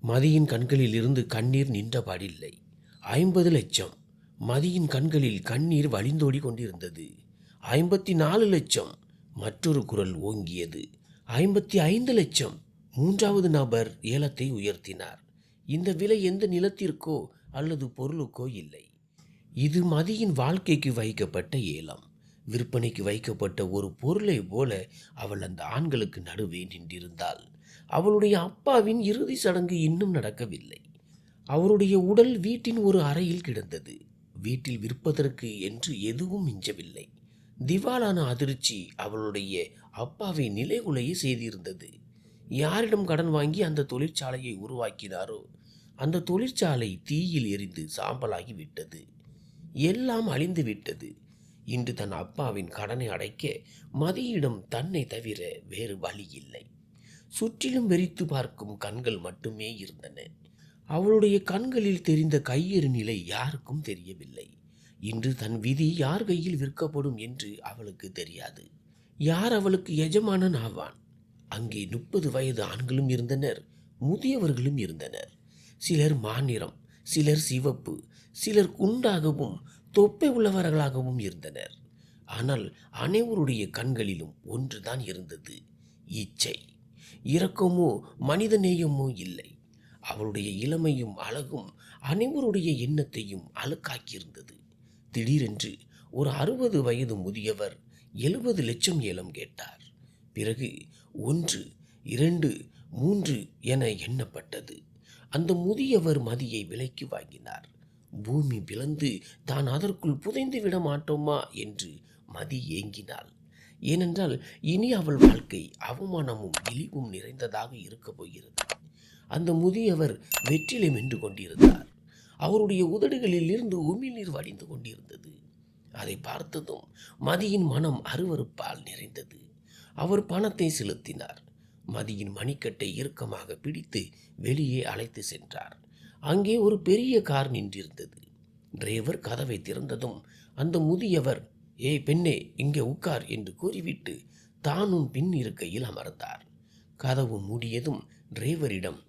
மதியின் கண்களில் இருந்து கண்ணீர் நின்றபாடில்லை. 50,00,000. மதியின் கண்களில் கண்ணீர் வழிந்தோடி கொண்டிருந்தது. 54,00,000. மற்றொரு குரல் ஓங்கியது. 55,00,000. மூன்றாவது நபர் ஏலத்தை உயர்த்தினார். இந்த விலை எந்த நிலத்திற்கோ அல்லது பொருளுக்கோ இல்லை. இது மதியின் வாழ்க்கைக்கு வைக்கப்பட்ட ஏலம். விற்பனைக்கு வைக்கப்பட்ட ஒரு பொருளை போல அவள் அந்த ஆண்களுக்கு நடுவே நின்றிருந்தாள். அவளுடைய அப்பாவின் இறுதி சடங்கு இன்னும் நடக்கவில்லை. அவருடைய உடல் வீட்டின் ஒரு அறையில் கிடந்தது. வீட்டில் விற்பதற்கு என்று எதுவும் மிஞ்சவில்லை. திவாலான அதிர்ச்சி அவளுடைய அப்பாவை நிலைகுலைய செய்திருந்தது. யாரிடம் கடன் வாங்கி அந்த தொழிற்சாலையை உருவாக்கினாரோ அந்த தொழிற்சாலை தீயில் எரிந்து சாம்பலாகி விட்டது. எல்லாம் அழிந்து விட்டது. இன்று தன் அப்பாவின் கடனை அடைக்க மதியிடம் தன்னை தவிர வேறு வழி இல்லை. சுற்றிலும் வெறித்து பார்க்கும் கண்கள் மட்டுமே இருந்தன. அவளுடைய கண்களில் தெரிந்த கையெறி நிலை யாருக்கும் தெரியவில்லை. இன்று தன் விதி யார் கையில் விற்கப்படும் என்று அவளுக்கு தெரியாது. யார் அவளுக்கு எஜமானன் ஆவான்? அங்கே 30 வயது ஆண்களும் இருந்தனர், முதியவர்களும் இருந்தனர். சிலர் மாநிறம், சிலர் சிவப்பு, சிலர் குண்டாகவும் தொப்பை உள்ளவர்களாகவும் இருந்தனர். ஆனால் அனைவருடைய கண்களிலும் ஒன்றுதான் இருந்தது, இச்சை. இரக்கமோ மனிதநேயமோ இல்லை. அவளுடைய இளமையும் அழகும் அனைவருடைய எண்ணத்தையும் அழுக்காக்கியிருந்தது. திடீரென்று ஒரு 60 வயது முதியவர் 70,00,000 ஏலம் கேட்டார். பிறகு 1, 2, 3 என எண்ணப்பட்டது. அந்த முதியவர் மதியை விலைக்கு வாங்கினார். பூமி பிளந்து தான் அதற்குள் புதைந்து விட மாட்டோமா என்று மதி ஏங்கினாள். ஏனென்றால் இனி அவள் வாழ்க்கை அவமானமும் இழிவும் நிறைந்ததாக இருக்கப் போகிறது. அந்த முதியவர் வெற்றிலை மென்று கொண்டிருந்தார். அவருடைய உதடுகளில் இருந்து உமிழ்நீர் வடிந்து கொண்டிருந்தது. அதை பார்த்ததும் மதியின் மனம் அருவருப்பால் நிறைந்தது. அவர் பணத்தை செலுத்தினார். மதியின் மணிக்கட்டை இறுக்கமாக பிடித்து வெளியே அழைத்து சென்றார். அங்கே ஒரு பெரிய கார் நின்றிருந்தது. டிரைவர் கதவை திறந்ததும் அந்த முதியவர், ஏய் பெண்ணே, இங்கே உட்கார் என்று கூறிவிட்டு தானும் பின் இருக்கையில் அமர்ந்தார். கதவு மூடியதும் டிரைவரிடம்,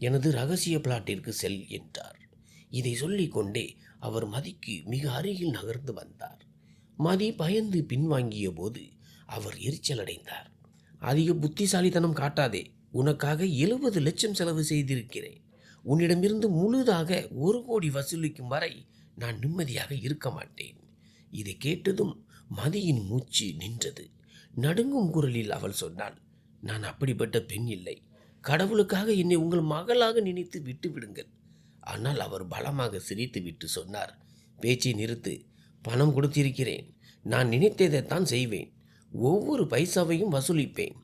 எனது ரகசிய பிளாட்டிற்கு செல் என்றார். இதை சொல்லிக்கொண்டே அவர் மதிக்கு மிக அருகில் நகர்ந்து வந்தார். மதி பயந்து பின்வாங்கிய போது அவர் எரிச்சலடைந்தார். அதிக புத்திசாலித்தனம் காட்டாதே. உனக்காக 70,00,000 செலவு செய்திருக்கிறேன். உன்னிடமிருந்து முழுதாக 1 கோடி வசூலிக்கும் வரை நான் நிம்மதியாக இருக்க மாட்டேன். இதை கேட்டதும் மதியின் மூச்சு நின்றது. நடுங்கும் குரலில் அவள் சொன்னாள், நான் அப்படிப்பட்ட பெண் இல்லை. கடவுளுக்காக என்னை உங்கள் மகளாக நினைத்து விட்டு விடுங்கள். ஆனால் அவர் பலமாக சிரித்துவிட்டு சொன்னார், பேச்சை நிறுத்து. பணம் கொடுத்திருக்கிறேன். நான் நினைத்ததைத்தான் செய்வேன். ஒவ்வொரு பைசாவையும் வசூலிப்பேன்.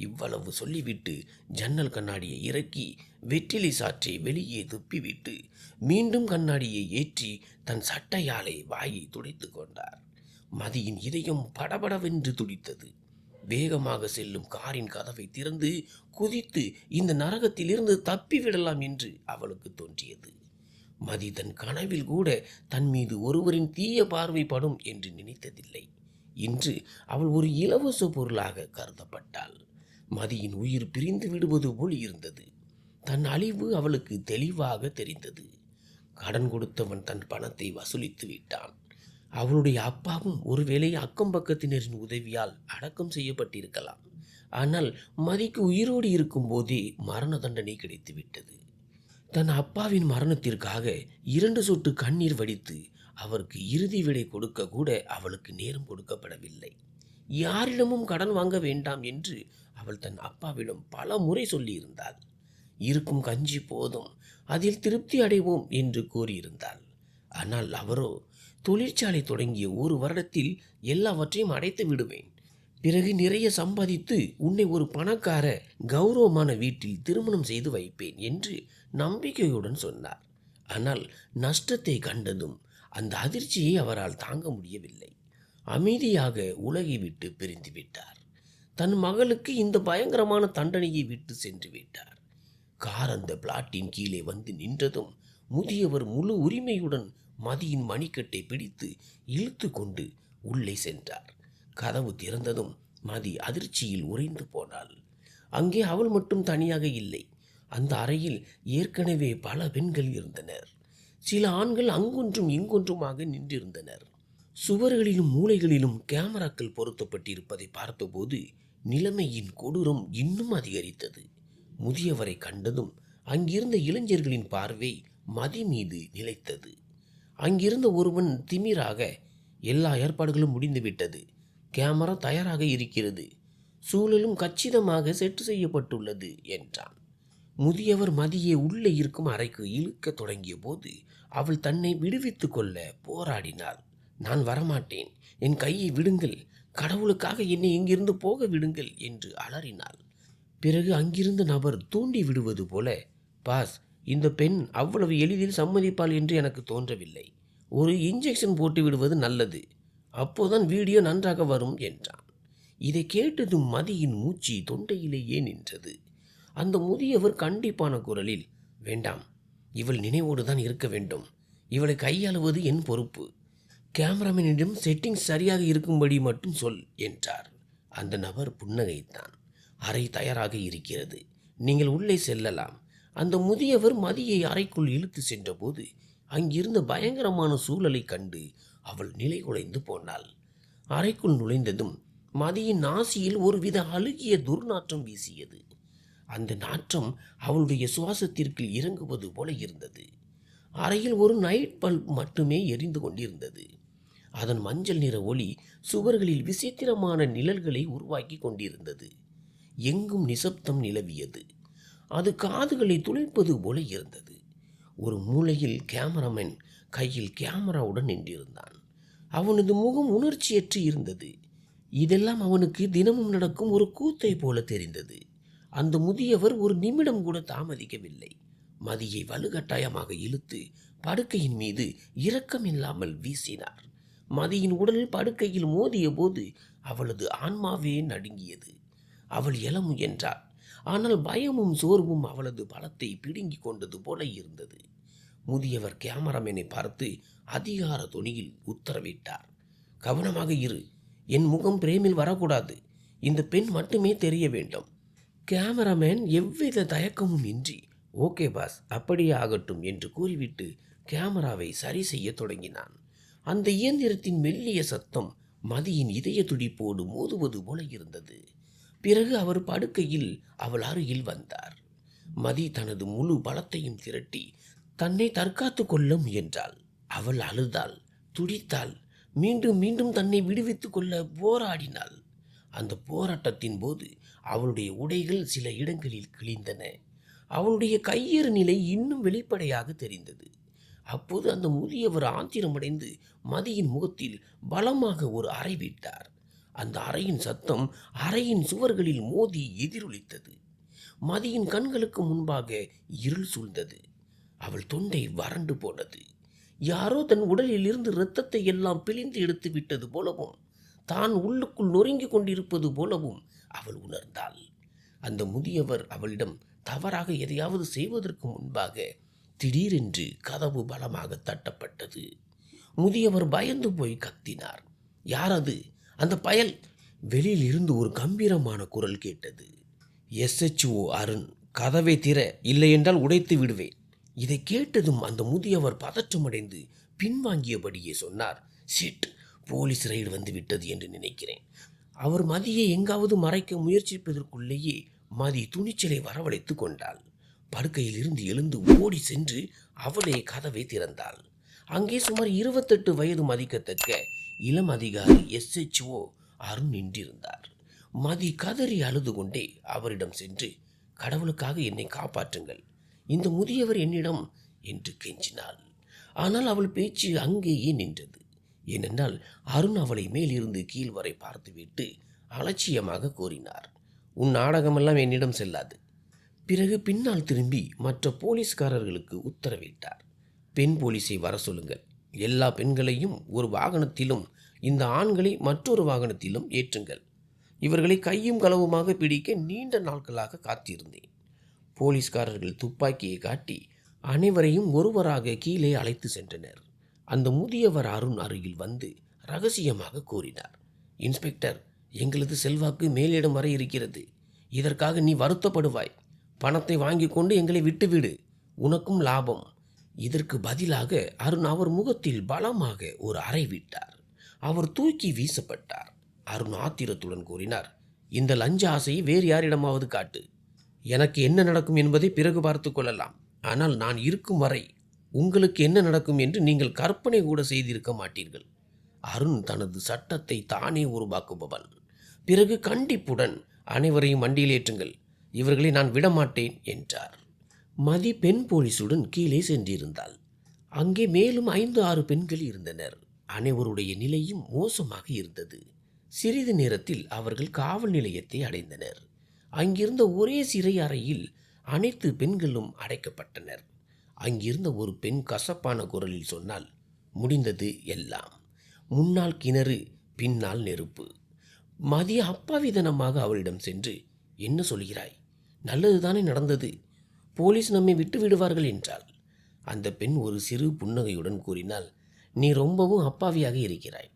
இவ்வளவு சொல்லிவிட்டு ஜன்னல் கண்ணாடியை இறக்கி வெற்றிலை சாற்றை வெளியே துப்பிவிட்டு மீண்டும் கண்ணாடியை ஏற்றி தன் சட்டையாலை வாயை துடைத்து கொண்டார். மதியின் இதயம் படபடவென்று துடித்தது. வேகமாக செல்லும் காரின் கதவை திறந்து குதித்து இந்த நரகத்திலிருந்து தப்பிவிடலாம் என்று அவளுக்கு தோன்றியது. மதி தன் கனவில் கூட தன் மீது ஒருவரின் தீய பார்வை படும் என்று நினைத்ததில்லை. இன்று அவள் ஒரு இலவச பொருளாக கருதப்பட்டாள். மதியின் உயிர் பிரிந்து விடுவது போல் இருந்தது. தன் அழிவு அவளுக்கு தெளிவாக தெரிந்தது. கடன் கொடுத்தவன் தன் பணத்தை வசூலித்து விட்டான். அவளுடைய அப்பாவும் ஒருவேளை அக்கம் பக்கத்தினரின் உதவியால் அடக்கம் செய்யப்பட்டிருக்கலாம். ஆனால் மதிக்கு உயிரோடு இருக்கும் போதே மரண தண்டனை கிடைத்துவிட்டது. தன் அப்பாவின் மரணத்திற்காக 2 சொட்டு கண்ணீர் வடித்து அவருக்கு இறுதி விடை கொடுக்க கூட அவளுக்கு நேரம் கொடுக்கப்படவில்லை. யாரிடமும் கடன் வாங்க வேண்டாம் என்று அவள் தன் அப்பாவிடம் பல முறை சொல்லியிருந்தாள். இருக்கும் கஞ்சி போதும், அதில் திருப்தி அடைவோம் என்று கூறியிருந்தாள். ஆனால் அவரோ, தொழிற்சாலை தொடங்கிய 1 வருடத்தில் எல்லாவற்றையும் அடைத்து விடுவேன். பிறகு நிறைய சம்பாதித்து உன்னை ஒரு பணக்கார கௌரவமான வீட்டில் திருமணம் செய்து வைப்பேன் என்று நம்பிக்கையுடன் சொன்னார். ஆனால் நஷ்டத்தை கண்டதும் அந்த அதிர்ச்சியை அவரால் தாங்க முடியவில்லை. அமைதியாக உலகை விட்டு பிரிந்து விட்டார். தன் மகளுக்கு இந்த பயங்கரமான தண்டனையை விட்டு சென்று விட்டார். கார் அந்த பிளாட்டின் கீழே வந்து நின்றதும் முதியவர் முழு உரிமையுடன் மதியின் மணிக்கட்டை பிடித்து இழுத்து கொண்டு உள்ளே சென்றார். கதவு திறந்ததும் மதி அதிர்ச்சியில் உறைந்து போனாள். அங்கே அவள் மட்டும் தனியாக இல்லை. அந்த அறையில் ஏற்கனவே பல பெண்கள் இருந்தனர். சில ஆண்கள் அங்கொன்றும் இங்கொன்றுமாக நின்றிருந்தனர். சுவர்களிலும் மூலைகளிலும் கேமராக்கள் பொருத்தப்பட்டிருப்பதை பார்த்தபோது நிலைமையின் கொடூரம் இன்னும் அதிகரித்தது. முதியவரை கண்டதும் அங்கிருந்த இளைஞர்களின் பார்வை மதி மீது நிலைத்தது. அங்கிருந்த ஒருவன் திமிராக, எல்லா ஏற்பாடுகளும் முடிந்துவிட்டது, கேமரா தயாராக இருக்கிறது, சூழலும் கச்சிதமாக செட்டு செய்யப்பட்டுள்ளது என்றான். முதியவர் மதியை உள்ளே இருக்கும் அறைக்கு இழுக்க தொடங்கிய போது அவள் தன்னை விடுவித்து கொள்ள போராடினாள். நான் வரமாட்டேன், என் கையை விடுங்கள், கடவுளுக்காக என்னை இங்கிருந்து போக விடுங்கள் என்று அலறினாள். பிறகு அங்கிருந்த நபர் தூண்டி விடுவது போல, பாஸ், இந்த பெண் அவ்வளவு எளிதில் சம்மதிப்பாள் என்று எனக்கு தோன்றவில்லை. ஒரு இன்ஜெக்ஷன் போட்டு விடுவது நல்லது, அப்போதான் வீடியோ நன்றாக வரும் என்றான். இதை கேட்டதும் மதியின் மூச்சு தொண்டையிலேயே நின்றது. அந்த முதியவர் கண்டிப்பான குரலில், வேண்டாம், இவள் நினைவோடு தான் இருக்க வேண்டும், இவளை கையாளுவது என் பொறுப்பு, கேமராமேனிடம் செட்டிங்ஸ் சரியாக இருக்கும்படி மட்டும் சொல் என்றார். அந்த நபர் புன்னகைத்தான். அறை தயாராக இருக்கிறது, நீங்கள் உள்ளே செல்லலாம். அந்த முதியவர் மதியை அறைக்குள் இழுத்து சென்றபோது அங்கிருந்த பயங்கரமான சூழலை கண்டு அவள் நிலை குலைந்து போனாள். அறைக்குள் நுழைந்ததும் மதியின் நாசியில் ஒருவித அழுகிய துர்நாற்றம் வீசியது. அந்த நாற்றம் அவளுடைய சுவாசத்திற்கு இறங்குவது போல இருந்தது. அறையில் ஒரு நைட் பல்ப் மட்டுமே எரிந்து கொண்டிருந்தது. அதன் மஞ்சள் நிற ஒளி சுவர்களில் விசித்திரமான நிழல்களை உருவாக்கி கொண்டிருந்தது. எங்கும் நிசப்தம் நிலவியது. அது காதுகளை துளைப்பது போல இருந்தது. ஒரு மூலையில் கேமராமேன் கையில் கேமராவுடன் நின்றிருந்தான். அவனது முகம் உணர்ச்சியற்று இருந்தது. இதெல்லாம் அவனுக்கு தினமும் நடக்கும் ஒரு கூத்தை போல தெரிந்தது. அந்த முதியவர் ஒரு நிமிடம் கூட தாமதிக்கவில்லை. மதியை வலுக்கட்டாயமாக இழுத்து படுக்கையின் மீது இரக்கமில்லாமல் வீசினார். மதியின் உடல் படுக்கையில் மோதிய போது அவளது ஆன்மாவே நடுங்கியது. அவள் எழ முயன்றாள். ஆனால் பயமும் சோர்வும் அவளது பலத்தை பிடுங்கிக் கொண்டது போல இருந்தது. முதியவர் கேமராமேனை பார்த்து அதிகார தொனியில் உத்தரவிட்டார். கவனமாக இரு, என் முகம் பிரேமில் வரக்கூடாது, இந்த பெண் மட்டுமே தெரிய வேண்டும். கேமராமேன் எவ்வித தயக்கமும் இன்றி, ஓகே பாஸ், அப்படியே ஆகட்டும் என்று கூறிவிட்டு கேமராவை சரி செய்ய தொடங்கினான். அந்த இயந்திரத்தின் மெல்லிய சத்தம் மதியின் இதய துடிப்போடு மோதுவது போல இருந்தது. பிறகு அவர் படுக்கையில் அவள் அருகில் வந்தார். மதி தனது முழு பலத்தையும் திரட்டி தன்னை தற்காத்து கொள்ள முயன்றாள். அவள் அழுதாள், துடித்தாள், மீண்டும் மீண்டும் தன்னை விடுவித்துக் கொள்ள போராடினாள். அந்த போராட்டத்தின் போது அவளுடைய உடைகள் சில இடங்களில் கிழிந்தன. அவளுடைய கையேறு நிலை இன்னும் வெளிப்படையாக தெரிந்தது. அப்போது அந்த முதியவர் ஆத்திரமடைந்து மதியின் முகத்தில் பலமாக ஒரு அறை விட்டார். அந்த அறையின் சத்தம் அறையின் சுவர்களில் மோதி எதிரொலித்தது. மதியின் கண்களுக்கு முன்பாக இருள் சூழ்ந்தது. அவள் தொண்டை வறண்டு போனது. யாரோ தன் உடலில் இருந்து இரத்தத்தை எல்லாம் பிழிந்து எடுத்து விட்டது போலவும் தான் உள்ளுக்குள் நொறுங்கிக் கொண்டிருப்பது போலவும் அவள் உணர்ந்தாள். அந்த முதியவர் அவளிடம் தவறாக எதையாவது செய்வதற்கு முன்பாக திடீரென்று கதவு பலமாக தட்டப்பட்டது. முதியவர் பயந்து போய் கத்தினார். யார் அது? அந்த பயல்! வெளியில் இருந்து ஒரு கம்பீரமான குரல் கேட்டது. SHO அருண், கதவை திற, இல்லையென்றால் உடைத்து விடுவேன். இதை கேட்டதும் அந்த முதியவர் பதற்றமடைந்து பின்வாங்கியபடியே சொன்னார், ஷிட், போலீஸ் ரைடு வந்து விட்டது என்று நினைக்கிறேன். அவர் மதியை எங்காவது மறைக்க முயற்சிப்பதற்குள்ளேயே மதி துணிச்சலை வரவழைத்து கொண்டாள். படுக்கையில் இருந்து எழுந்து ஓடி சென்று அவளே கதவை திறந்தாள். அங்கே சுமார் 28 வயது மதிக்கத்தக்க இளம் அதிகாரி SHO அருண் நின்றிருந்தார். மதி கதறி அழுது கொண்டே அவரிடம் சென்று, கடவுளுக்காக என்னை காப்பாற்றுங்கள், இந்த முதியவர் என்னிடம் என்று கெஞ்சினாள். ஆனால் அவள் பேச்சு அங்கேயே நின்றது. ஏனென்றால் அருண் அவளை மேலிருந்து கீழ் வரை பார்த்துவிட்டு அலட்சியமாக கூறினார், உன் நாடகமெல்லாம் என்னிடம் செல்லாது. பிறகு பின்னால் திரும்பி மற்ற போலீஸ்காரர்களுக்கு உத்தரவிட்டார். பெண் போலீஸை வர சொல்லுங்கள், எல்லா பெண்களையும் ஒரு வாகனத்திலும் இந்த ஆண்களை மற்றொரு வாகனத்திலும் ஏற்றுங்கள். இவர்களை கையும் களவுமாக பிடிக்க நீண்ட நாட்களாக காத்திருந்தேன். போலீஸ்காரர்கள் துப்பாக்கியை காட்டி அனைவரையும் ஒருவராக கீழே அழைத்து சென்றனர். அந்த முதியவர் அருண் அருகில் வந்து ரகசியமாக கூறினார், இன்ஸ்பெக்டர், எங்களது செல்வாக்கு மேலிடம் வரை இருக்கிறது. இதற்காக நீ வருத்தப்படுவாய். பணத்தை வாங்கி கொண்டு எங்களை விட்டுவிடு, உனக்கும் லாபம். இதற்கு பதிலாக அருண் அவர் முகத்தில் பலமாக ஒரு அறை விட்டார். அவர் தூக்கி வீசப்பட்டார். அருண் ஆத்திரத்துடன் கூறினார், இந்த லஞ்ச ஆசையை வேறு யாரிடமாவது காட்டு. எனக்கு என்ன நடக்கும் என்பதை பிறகு பார்த்து கொள்ளலாம். ஆனால் நான் இருக்கும் வரை உங்களுக்கு என்ன நடக்கும் என்று நீங்கள் கற்பனை கூட செய்திருக்க மாட்டீர்கள். அருண் தனது சட்டத்தை தானே உருவாக்குபவன். பிறகு கண்டிப்புடன், அனைவரையும் வண்டியில் ஏற்றுங்கள், இவர்களை நான் விடமாட்டேன் என்றார். மதி பெண் போலீசுடன் கீழே சென்றிருந்தாள். அங்கே மேலும் 5-6 பெண்கள் இருந்தனர். அனைவருடைய நிலையும் மோசமாக இருந்தது. சிறிது நேரத்தில் அவர்கள் காவல் நிலையத்தை அடைந்தனர். அங்கிருந்த ஒரே சிறை அறையில் அனைத்து பெண்களும் அடைக்கப்பட்டனர். அங்கிருந்த ஒரு பெண் கசப்பான குரலில் சொன்னால், முடிந்தது எல்லாம். முன்னால் கிணறு, பின்னால் நெருப்பு. மதி அப்பாவிதனமாக அவளிடம் சென்று, என்ன சொல்கிறாய்? நல்லதுதானே நடந்தது. போலீஸ் நம்மை விட்டு விடுவார்கள் என்றாள். அந்த பெண் ஒரு சிறு புன்னகையுடன் கூறினாள், நீ ரொம்பவும் அப்பாவியாக இருக்கிறாய்.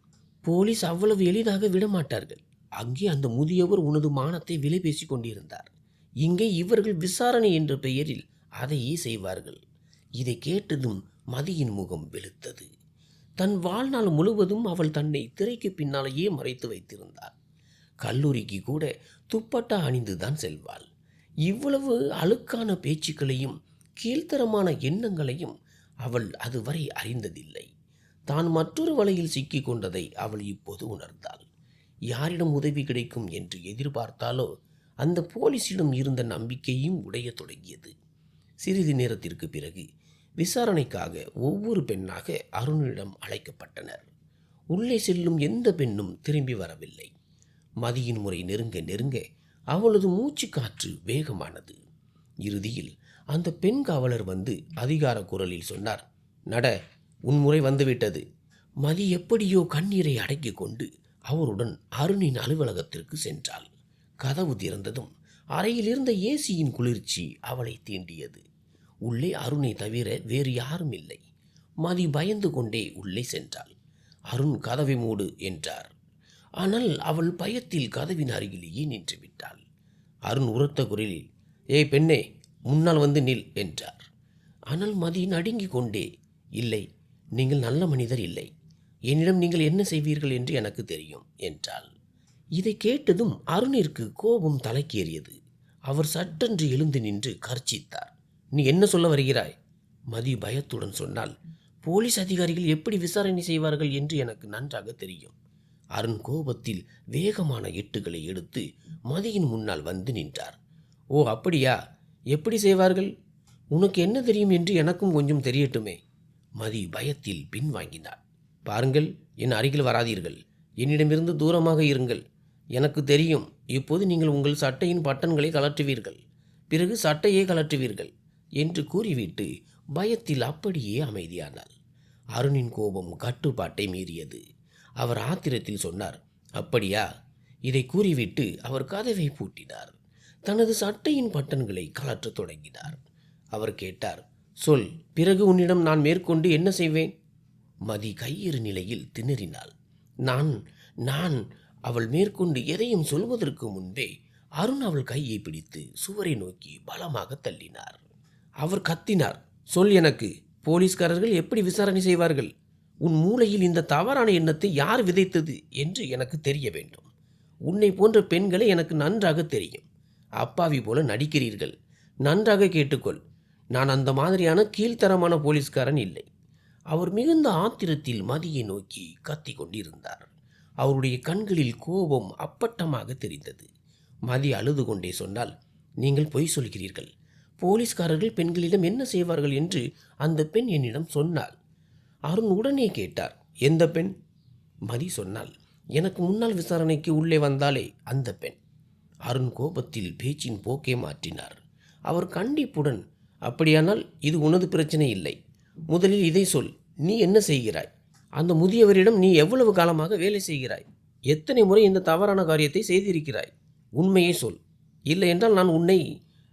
போலீஸ் அவ்வளவு எளிதாக விடமாட்டார்கள். அங்கே அந்த முதியவர் உனது மானத்தை விலை பேசி கொண்டிருந்தார். இங்கே இவர்கள் விசாரணை என்ற பெயரில் அதையே செய்வார்கள். இதை கேட்டதும் மதியின் முகம் வெளுத்தது. தன் வாழ்நாள் முழுவதும் அவள் தன்னை திரைக்கு பின்னாலேயே மறைத்து வைத்திருந்தாள். கல்லூரிக்கு கூட துப்பட்டா அணிந்துதான் செல்வாள். இவ்வளவு அழுக்கான பேச்சுக்களையும் கீழ்த்தரமான எண்ணங்களையும் அவள் அதுவரை அறிந்ததில்லை. தான் மற்றொரு வலையில் சிக்கி கொண்டதை அவள் இப்போது உணர்ந்தாள். யாரிடம் உதவி கிடைக்கும் என்று எதிர்பார்த்தாலோ அந்த போலீசிடம் இருந்த நம்பிக்கையும் உடைய தொடங்கியது. சிறிது நேரத்திற்கு பிறகு விசாரணைக்காக ஒவ்வொரு பெண்ணாக அருணிடம் அழைக்கப்பட்டனர். உள்ளே செல்லும் எந்த பெண்ணும் திரும்பி வரவில்லை. மதியின் முறை நெருங்க நெருங்க அவளது மூச்சு காற்று வேகமானது. இறுதியில் அந்த பெண் காவலர் வந்து அதிகார குரலில் சொன்னார், நட, உன் முறை வந்துவிட்டது. மதி எப்படியோ கண்ணீரை அடக்கிக் கொண்டு அவருடன் அருணின் அலுவலகத்திற்கு சென்றாள். கதவு திறந்ததும் அறையில் இருந்த ஏசியின் குளிர்ச்சி அவளை தீண்டியது. உள்ளே அருணை தவிர வேறு யாரும் இல்லை. மதி பயந்து கொண்டே உள்ளே சென்றாள். அருண் கதவை மூடு என்றார். ஆனால் அவள் பயத்தில் கதவின் அருகிலேயே நின்று விட்டாள். அருண் உரத்த குரலில், ஏய் பெண்ணே, முன்னால் வந்து நில் என்றார். ஆனால் மதி நடுங்கிக் கொண்டே, இல்லை, நீங்கள் நல்ல மனிதர் இல்லை. என்னிடம் நீங்கள் என்ன செய்வீர்கள் என்று எனக்கு தெரியும் என்றாள். இதை கேட்டதும் அருணிற்கு கோபம் தலைக்கேறியது. அவர் சட்டென்று எழுந்து நின்று கர்ச்சித்தார். நீ என்ன சொல்ல வருகிறாய்? மதி பயத்துடன் சொன்னால், போலீஸ் அதிகாரிகள் எப்படி விசாரணை செய்வார்கள் என்று எனக்கு நன்றாக தெரியும். அருண் கோபத்தில் வேகமான எட்டுகளை எடுத்து மதியின் முன்னால் வந்து நின்றார். ஓ அப்படியா? எப்படி செய்வார்கள்? உனக்கு என்ன தெரியும் என்று எனக்கும் கொஞ்சம் தெரியட்டுமே. மதி பயத்தில் பின்வாங்கினார். பாருங்கள், என் அருகில் வராதீர்கள். என்னிடமிருந்து தூரமாக இருங்கள். எனக்கு தெரியும், இப்போது நீங்கள் உங்கள் சட்டையின் பட்டன்களை கலற்றுவீர்கள், பிறகு சட்டையே கலற்றுவீர்கள் என்று கூறிவிட்டு பயத்தில் அப்படியே அமைதியானாள். அருணின் கோபம் கட்டுப்பாட்டை மீறியது. அவர் ஆத்திரத்தில் சொன்னார், அப்படியா? இதை கூறிவிட்டு அவர் கதவை பூட்டினார். தனது சட்டையின் பட்டன்களை கலற்றத் தொடங்கினார். அவர் கேட்டார், சொல், பிறகு உன்னிடம் நான் மேற்கொண்டு என்ன செய்வேன்? மதி கையிறு நிலையில் திணறினாள். நான் அவள் மேற்கொண்டு எதையும் சொல்வதற்கு முன்பே அருண் அவள் கையை பிடித்து சுவரை நோக்கி பலமாக தள்ளினார். அவர் கத்தினார், சொல், எனக்கு போலீஸ்காரர்கள் எப்படி விசாரணை செய்வார்கள்? உன் மூளையில் இந்த தவறான எண்ணத்தை யார் விதைத்தது என்று எனக்கு தெரிய வேண்டும். உன்னை போன்ற பெண்களை எனக்கு நன்றாக தெரியும். அப்பாவி போல நடிக்கிறீர்கள். நன்றாக கேட்டுக்கொள், நான் அந்த மாதிரியான கீழ்த்தரமான போலீஸ்காரன் இல்லை. அவர் மிகுந்த ஆத்திரத்தில் மதியை நோக்கி கத்தி கொண்டிருந்தார். அவருடைய கண்களில் கோபம் அப்பட்டமாக தெரிந்தது. மதி அழுது கொண்டே சொன்னால், நீங்கள் பொய் சொல்கிறீர்கள். போலீஸ்காரர்கள் பெண்களிடம் என்ன செய்வார்கள் என்று அந்த பெண் என்னிடம் சொன்னாள். அருண் உடனே கேட்டார், எந்த பெண்? மதி சொன்னால், எனக்கு முன்னால் விசாரணைக்கு உள்ளே வந்தாலே அந்த பெண். அருண் கோபத்தில் பேச்சின் போக்கே மாற்றினார். அவர் கண்டிப்புடன், அப்படியானால் இது உனது பிரச்சனை இல்லை. முதலில் இதை சொல், நீ என்ன செய்கிறாய்? அந்த முதியவரிடம் நீ எவ்வளவு காலமாக வேலை செய்கிறாய்? எத்தனை முறை இந்த தவறான காரியத்தை செய்திருக்கிறாய்? உண்மையை சொல், இல்லை என்றால் நான் உன்னை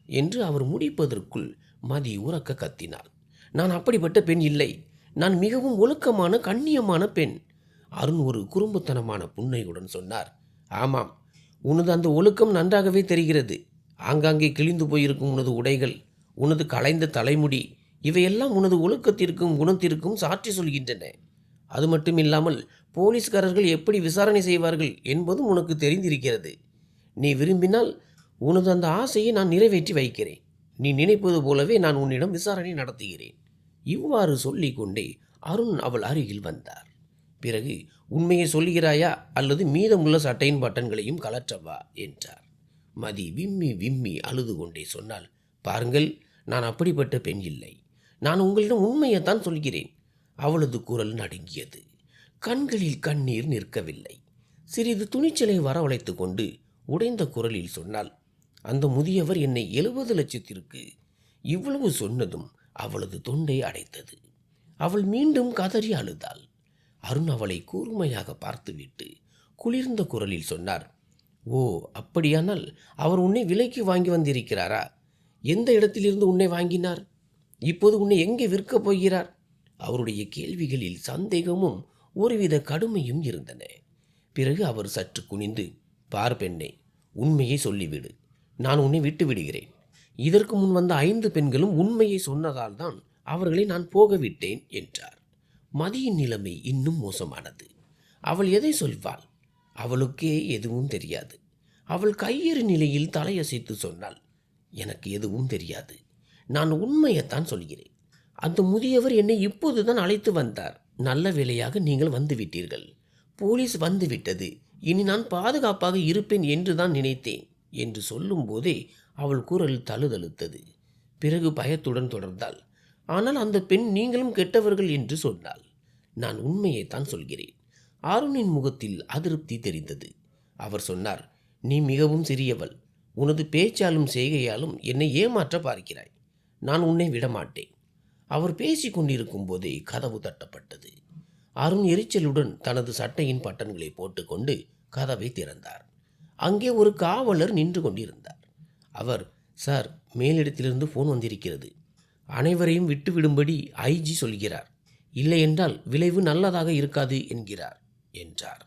என்று அவர் முடிப்பதற்குள் மதி உரக்க கத்தினாள். நான் அப்படிப்பட்ட பெண் இல்லை. நான் மிகவும் ஒழுக்கமான கண்ணியமான பெண். அருண் ஒரு குறும்புத்தனமான புன்னையுடன் சொன்னார், ஆமாம், உனது அந்த ஒழுக்கம் நன்றாகவே தெரிகிறது. ஆங்காங்கே கிழிந்து போயிருக்கும் உனது உடைகள், உனது களைந்த தலைமுடி, இவையெல்லாம் உனது ஒழுக்கத்திற்கும் குணத்திற்கும் சாட்சி சொல்கின்றன. அது மட்டும் இல்லாமல் போலீஸ்காரர்கள் எப்படி விசாரணை செய்வார்கள் என்பதும் உனக்கு தெரிந்திருக்கிறது. நீ விரும்பினால் உனது அந்த ஆசையை நான் நிறைவேற்றி வைக்கிறேன். நீ நினைப்பது போலவே நான் உன்னிடம் விசாரணை நடத்துகிறேன். இவ்வாறு சொல்லிக்கொண்டே அருண் அவள் அருகில் வந்தார். பிறகு, உண்மையை சொல்கிறாயா அல்லது மீதமுள்ள சட்டையின் பட்டன்களையும் கலற்றவா என்றார். மதி விம்மி விம்மி அழுது கொண்டே சொன்னால், பாருங்கள், நான் அப்படிப்பட்ட பெண் இல்லை. நான் உங்களிடம் உண்மையைத்தான் சொல்கிறேன். அவளது குரல் நடுங்கியது. கண்களில் கண்ணீர் நிற்கவில்லை. சிறிது துணிச்சலை வரவழைத்து கொண்டு உடைந்த குரலில் சொன்னால், அந்த முதியவர் என்னை 70 லட்சத்திற்கு இவ்வளவு சொன்னதும் அவளது தொண்டை அடைத்தது. அவள் மீண்டும் கதறி அழுதாள். அருண் அவளை கூர்மையாக பார்த்துவிட்டு குளிர்ந்த குரலில் சொன்னார், ஓ, அப்படியானால் அவர் உன்னை விலைக்கு வாங்கி வந்திருக்கிறாரா? எந்த இடத்திலிருந்து உன்னை வாங்கினார்? இப்போது உன்னை எங்கே விற்கப் போகிறார்? அவருடைய கேள்விகளில் சந்தேகமும் ஒருவித கடுமையும் இருந்தன. பிறகு அவர் சற்று குனிந்து, பார் பெண்ணே, உண்மையை சொல்லிவிடு. நான் உன்னை விட்டு விடுகிறேன். இதற்கு முன் வந்த 5 பெண்களும் உண்மையை சொன்னதால் தான் அவர்களை நான் போக விட்டேன் என்றார். மதியின் நிலைமை இன்னும் மோசமானது. அவள் எதை சொல்வாள்? அவளுக்கே எதுவும் தெரியாது. அவள் கையெறி நிலையில் தலையசைத்து சொன்னாள், எனக்கு எதுவும் தெரியாது. நான் உண்மையைத்தான் சொல்கிறேன். அந்த முதியவர் என்னை இப்போதுதான் அழைத்து வந்தார். நல்ல வேளையாக நீங்கள் வந்துவிட்டீர்கள். போலீஸ் வந்துவிட்டது. இனி நான் பாதுகாப்பாக இருப்பேன் என்று தான் நினைத்தேன் என்று சொல்லும் போதே அவள் குரல் தழுதழுத்தது. பிறகு பயத்துடன் தொடர்ந்தாள், ஆனால் அந்த பெண் நீங்களும் கெட்டவர்கள் என்று சொன்னாள். நான் உண்மையைத்தான் சொல்கிறேன். அருணின் முகத்தில் அதிருப்தி தெரிந்தது. அவர் சொன்னார், நீ மிகவும் சிறியவள். உனது பேச்சாலும் செய்கையாலும் என்னை ஏமாற்ற பார்க்கிறாய். நான் உன்னை விடமாட்டேன். அவர் பேசிக் கொண்டிருக்கும் போதே கதவு தட்டப்பட்டது. அருண் எரிச்சலுடன் தனது சட்டையின் பட்டன்களை போட்டுக்கொண்டு கதவை திறந்தார். அங்கே ஒரு காவலர் நின்று கொண்டிருந்தார். அவர், சார், மேலிடத்திலிருந்து ஃபோன் வந்திருக்கிறது. அனைவரையும் விட்டுவிடும்படி ஐஜி சொல்கிறார். இல்லையென்றால் விளைவு நல்லதாக இருக்காது என்கிறார் என்றார்.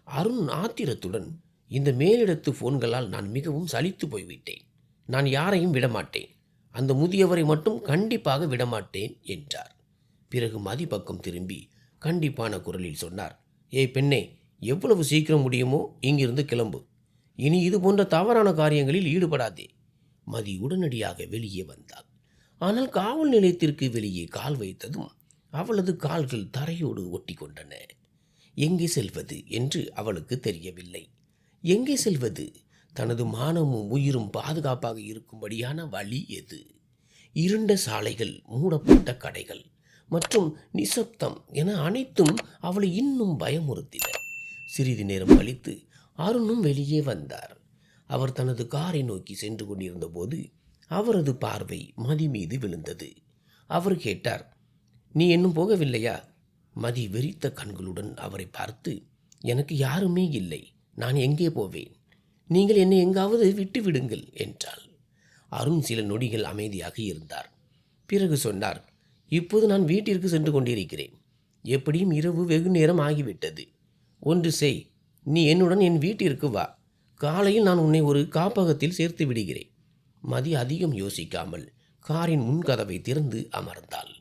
அருண் ஆத்திரத்துடன், இந்த மேலிடத்து ஃபோன்களால் நான் மிகவும் சலித்து போய்விட்டேன். நான் யாரையும் விடமாட்டேன். அந்த முதியவரை மட்டும் கண்டிப்பாக விடமாட்டேன் என்றார். பிறகு மதி பக்கம் திரும்பி கண்டிப்பான குரலில் சொன்னார், ஏய் பெண்ணே, எவ்வளவு சீக்கிரம் முடியுமோ இங்கிருந்து கிளம்பு. இனி இது போன்ற தவறான காரியங்களில் ஈடுபடாதே. மதி உடனடியாக வெளியே வந்தாள். ஆனால் காவல் நிலையத்திற்கு வெளியே கால் வைத்ததும் அவளது கால்கள் தரையோடு ஒட்டி கொண்டன. எங்கே செல்வது என்று அவளுக்கு தெரியவில்லை. எங்கே செல்வது? தனது மானமும் உயிரும் பாதுகாப்பாக இருக்கும்படியான வழி எது? இருண்ட சாலைகள், மூடப்பட்ட கடைகள் மற்றும் நிசப்தம் என அனைத்தும் அவளை இன்னும் பயமுறுத்தின. சிறிது நேரம் கழித்து அருணும் வெளியே வந்தார். அவர் தனது காரை நோக்கி சென்று கொண்டிருந்த போது அவரது பார்வை மதி மீது விழுந்தது. அவர் கேட்டார், நீ இன்னும் போகவில்லையா? மதி வெறித்த கண்களுடன் அவரை பார்த்து, எனக்கு யாருமே இல்லை, நான் எங்கே போவேன்? நீங்கள் என்னை எங்காவது விட்டு விடுங்கள் என்றாள். அருண் சில நொடிகள் அமைதியாக இருந்தார். பிறகு சொன்னார், இப்போது நான் வீட்டிற்கு சென்று கொண்டிருக்கிறேன். எப்படியும் இரவு வெகு நேரம் ஆகிவிட்டது. ஒன்று செய், நீ என்னுடன் என் வீட்டிற்கு வா. காலையில் நான் உன்னை ஒரு காப்பகத்தில் சேர்த்து விடுகிறேன். மதி அதிகம் யோசிக்காமல் காரின் முன்கதவை திறந்து அமர்ந்தாள்.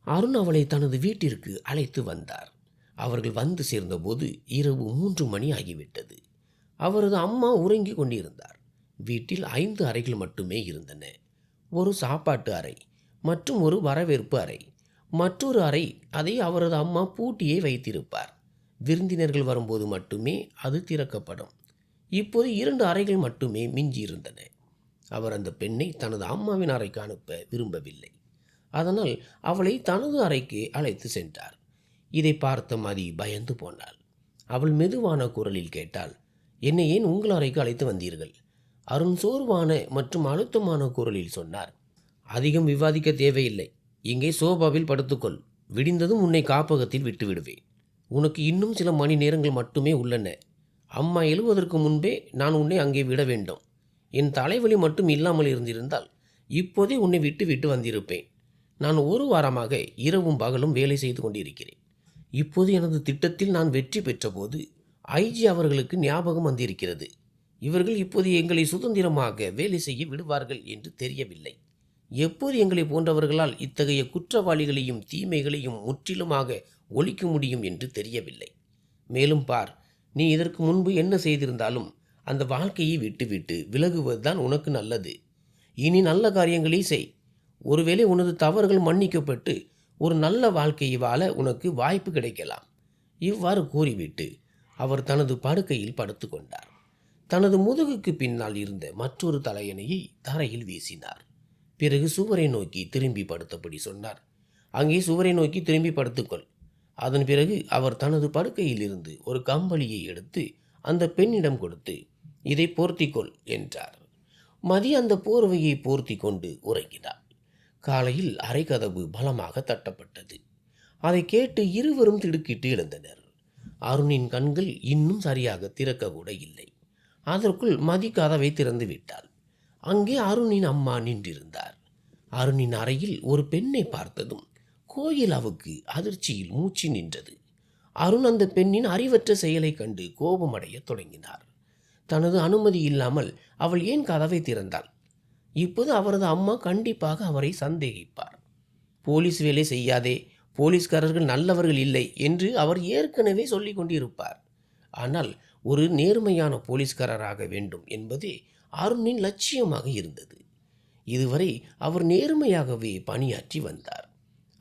அருண் அவளை தனது வீட்டிற்கு அழைத்து வந்தார். அவர்கள் வந்து சேர்ந்தபோது இரவு 3 மணி ஆகிவிட்டது. அவரது அம்மா உறங்கி கொண்டிருந்தார். வீட்டில் 5 அறைகள் மட்டுமே இருந்தன. ஒரு சாப்பாட்டு அறை மற்றும் ஒரு வரவேற்பு அறை. மற்றொரு அறை, அதை அவரது அம்மா பூட்டியே வைத்திருப்பார். விருந்தினர்கள் வரும்போது மட்டுமே அது திறக்கப்படும். இப்போது 2 அறைகள் மட்டுமே மிஞ்சியிருந்தன. அவர் அந்த பெண்ணை தனது அம்மாவின் அறைக்கு அனுப்ப விரும்பவில்லை. அதனால் அவளை தனது அறைக்கு அழைத்து சென்றார். இதை பார்த்த மதி பயந்து போனாள். அவள் மெதுவான குரலில் கேட்டாள், என்னை ஏன் உங்கள் அறைக்கு அழைத்து வந்தீர்கள்? அருண் சோர்வான மற்றும் அழுத்தமான குரலில் சொன்னார், அதிகம் விவாதிக்க தேவையில்லை. இங்கே சோபாவில் படுத்துக்கொள். விடிந்ததும் உன்னை காப்பகத்தில் விட்டு விடுவேன். உனக்கு இன்னும் சில மணி நேரங்கள் மட்டுமே உள்ளன. அம்மா எழுவதற்கு முன்பே நான் உன்னை அங்கே விட வேண்டும். என் தலைவலி மட்டும் இல்லாமல் இருந்திருந்தால் இப்போதே உன்னை விட்டு விட்டு வந்திருப்பேன். நான் 1 வாரமாக இரவும் பகலும் வேலை செய்து கொண்டிருக்கிறேன். இப்போது எனது திட்டத்தில் நான் வெற்றி பெற்றபோது ஐஜி அவர்களுக்கு ஞாபகம் வந்திருக்கிறது. இவர்கள் இப்போது எங்களை சுதந்திரமாக வேலை செய்ய விடுவார்கள் என்று தெரியவில்லை. எப்போது எங்களை போன்றவர்களால் இத்தகைய குற்றவாளிகளையும் தீமைகளையும் முற்றிலுமாக ஒழிக்க முடியும் என்று தெரியவில்லை. மேலும் பார், நீ இதற்கு முன்பு என்ன செய்திருந்தாலும் அந்த வாழ்க்கையை விட்டுவிட்டு விலகுவதுதான் உனக்கு நல்லது. இனி நல்ல காரியங்களை செய். ஒருவேளை உனது தவறுகள் மன்னிக்கப்பட்டு ஒரு நல்ல வாழ்க்கையை வாழ உனக்கு வாய்ப்பு கிடைக்கலாம். இவ்வாறு கூறிவிட்டு அவர் தனது படுக்கையில் படுத்து கொண்டார். தனது முதுகுக்கு பின்னால் இருந்த மற்றொரு தலையணையை தரையில் வீசினார். பிறகு சுவரை நோக்கி திரும்பி படுத்தபடி சொன்னார், அங்கே சுவரை நோக்கி திரும்பி படுத்துக்கொள். அதன் பிறகு அவர் தனது படுக்கையில் இருந்து ஒரு கம்பளியை எடுத்து அந்த பெண்ணிடம் கொடுத்து, இதை போர்த்திக்கொள் என்றார். மதி அந்த போர்வையை போர்த்தி கொண்டு உறங்கினார். காலையில் அறைக்கதவு பலமாக தட்டப்பட்டது. அதை கேட்டு இருவரும் திடுக்கிட்டு எழுந்தனர். அருணின் கண்கள் இன்னும் சரியாக திறக்கக்கூட இல்லை. அதற்குள் மதி கதவை திறந்து விட்டாள். அங்கே அருணின் அம்மா நின்றிருந்தார். அருணின் அறையில் ஒரு பெண்ணை பார்த்ததும் கோயிலாவுக்கு அதிர்ச்சியில் மூச்சு நின்றது. அருண் அந்த பெண்ணின் அறிவற்ற செயலை கண்டு கோபமடைய தொடங்கினார். தனது அனுமதி இல்லாமல் அவள் ஏன் கதவை திறந்தாள்? இப்போது அவரது அம்மா கண்டிப்பாக அவரை சந்தேகிப்பார். போலீஸ் வேலை செய்யாதே, போலீஸ்காரர்கள் நல்லவர்கள் இல்லை என்று அவர் ஏற்கனவே சொல்லிக் கொண்டிருப்பார். ஆனால் ஒரு நேர்மையான போலீஸ்காரராக வேண்டும் என்பதே அருணின் லட்சியமாக இருந்தது. இதுவரை அவர் நேர்மையாகவே பணியாற்றி வந்தார்.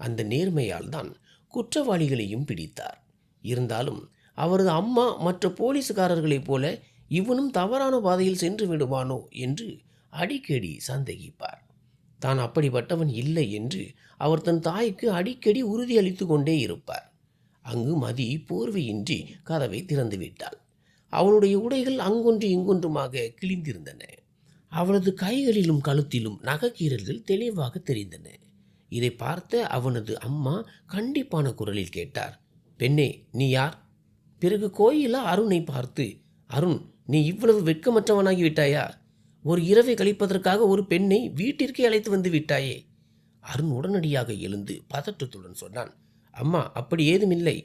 அந்த நேர்மையால் தான் குற்றவாளிகளையும் பிடித்தார். இருந்தாலும் அவரது அம்மா மற்ற போலீஸ்காரர்களைப் போல இவனும் தவறான பாதையில் சென்று விடுவானோ என்று அடிக்கடி சந்தேகிப்பார். தான் அப்படிப்பட்டவன் இல்லை என்று அவர் தன் தாய்க்கு அடிக்கடி உறுதியளித்து கொண்டே இருப்பார். அங்கு மதி போர்வையின்றி கதவை திறந்து விட்டாள். அவளுடைய உடைகள் அங்கொன்று இங்கொன்றுமாக கிழிந்திருந்தன. அவளது கைகளிலும் கழுத்திலும் நகைக்கீறல்கள் தெளிவாக தெரிந்தன. இதை பார்த்த அவனது அம்மா கண்டிப்பான குரலில் கேட்டார், பெண்ணே, நீ யார்? பிறகு கோயிலா அருணை பார்த்து, அருண், நீ இவ்வளவு வெட்கமற்றவனாகி விட்டாயா? ஒரு இரவை கழிப்பதற்காக ஒரு பெண்ணை வீட்டிற்கே அழைத்து வந்து விட்டாயே. அருண் உடனடியாக எழுந்து பதற்றத்துடன் சொன்னான், அம்மா, அப்படி ஏதுமில்லை.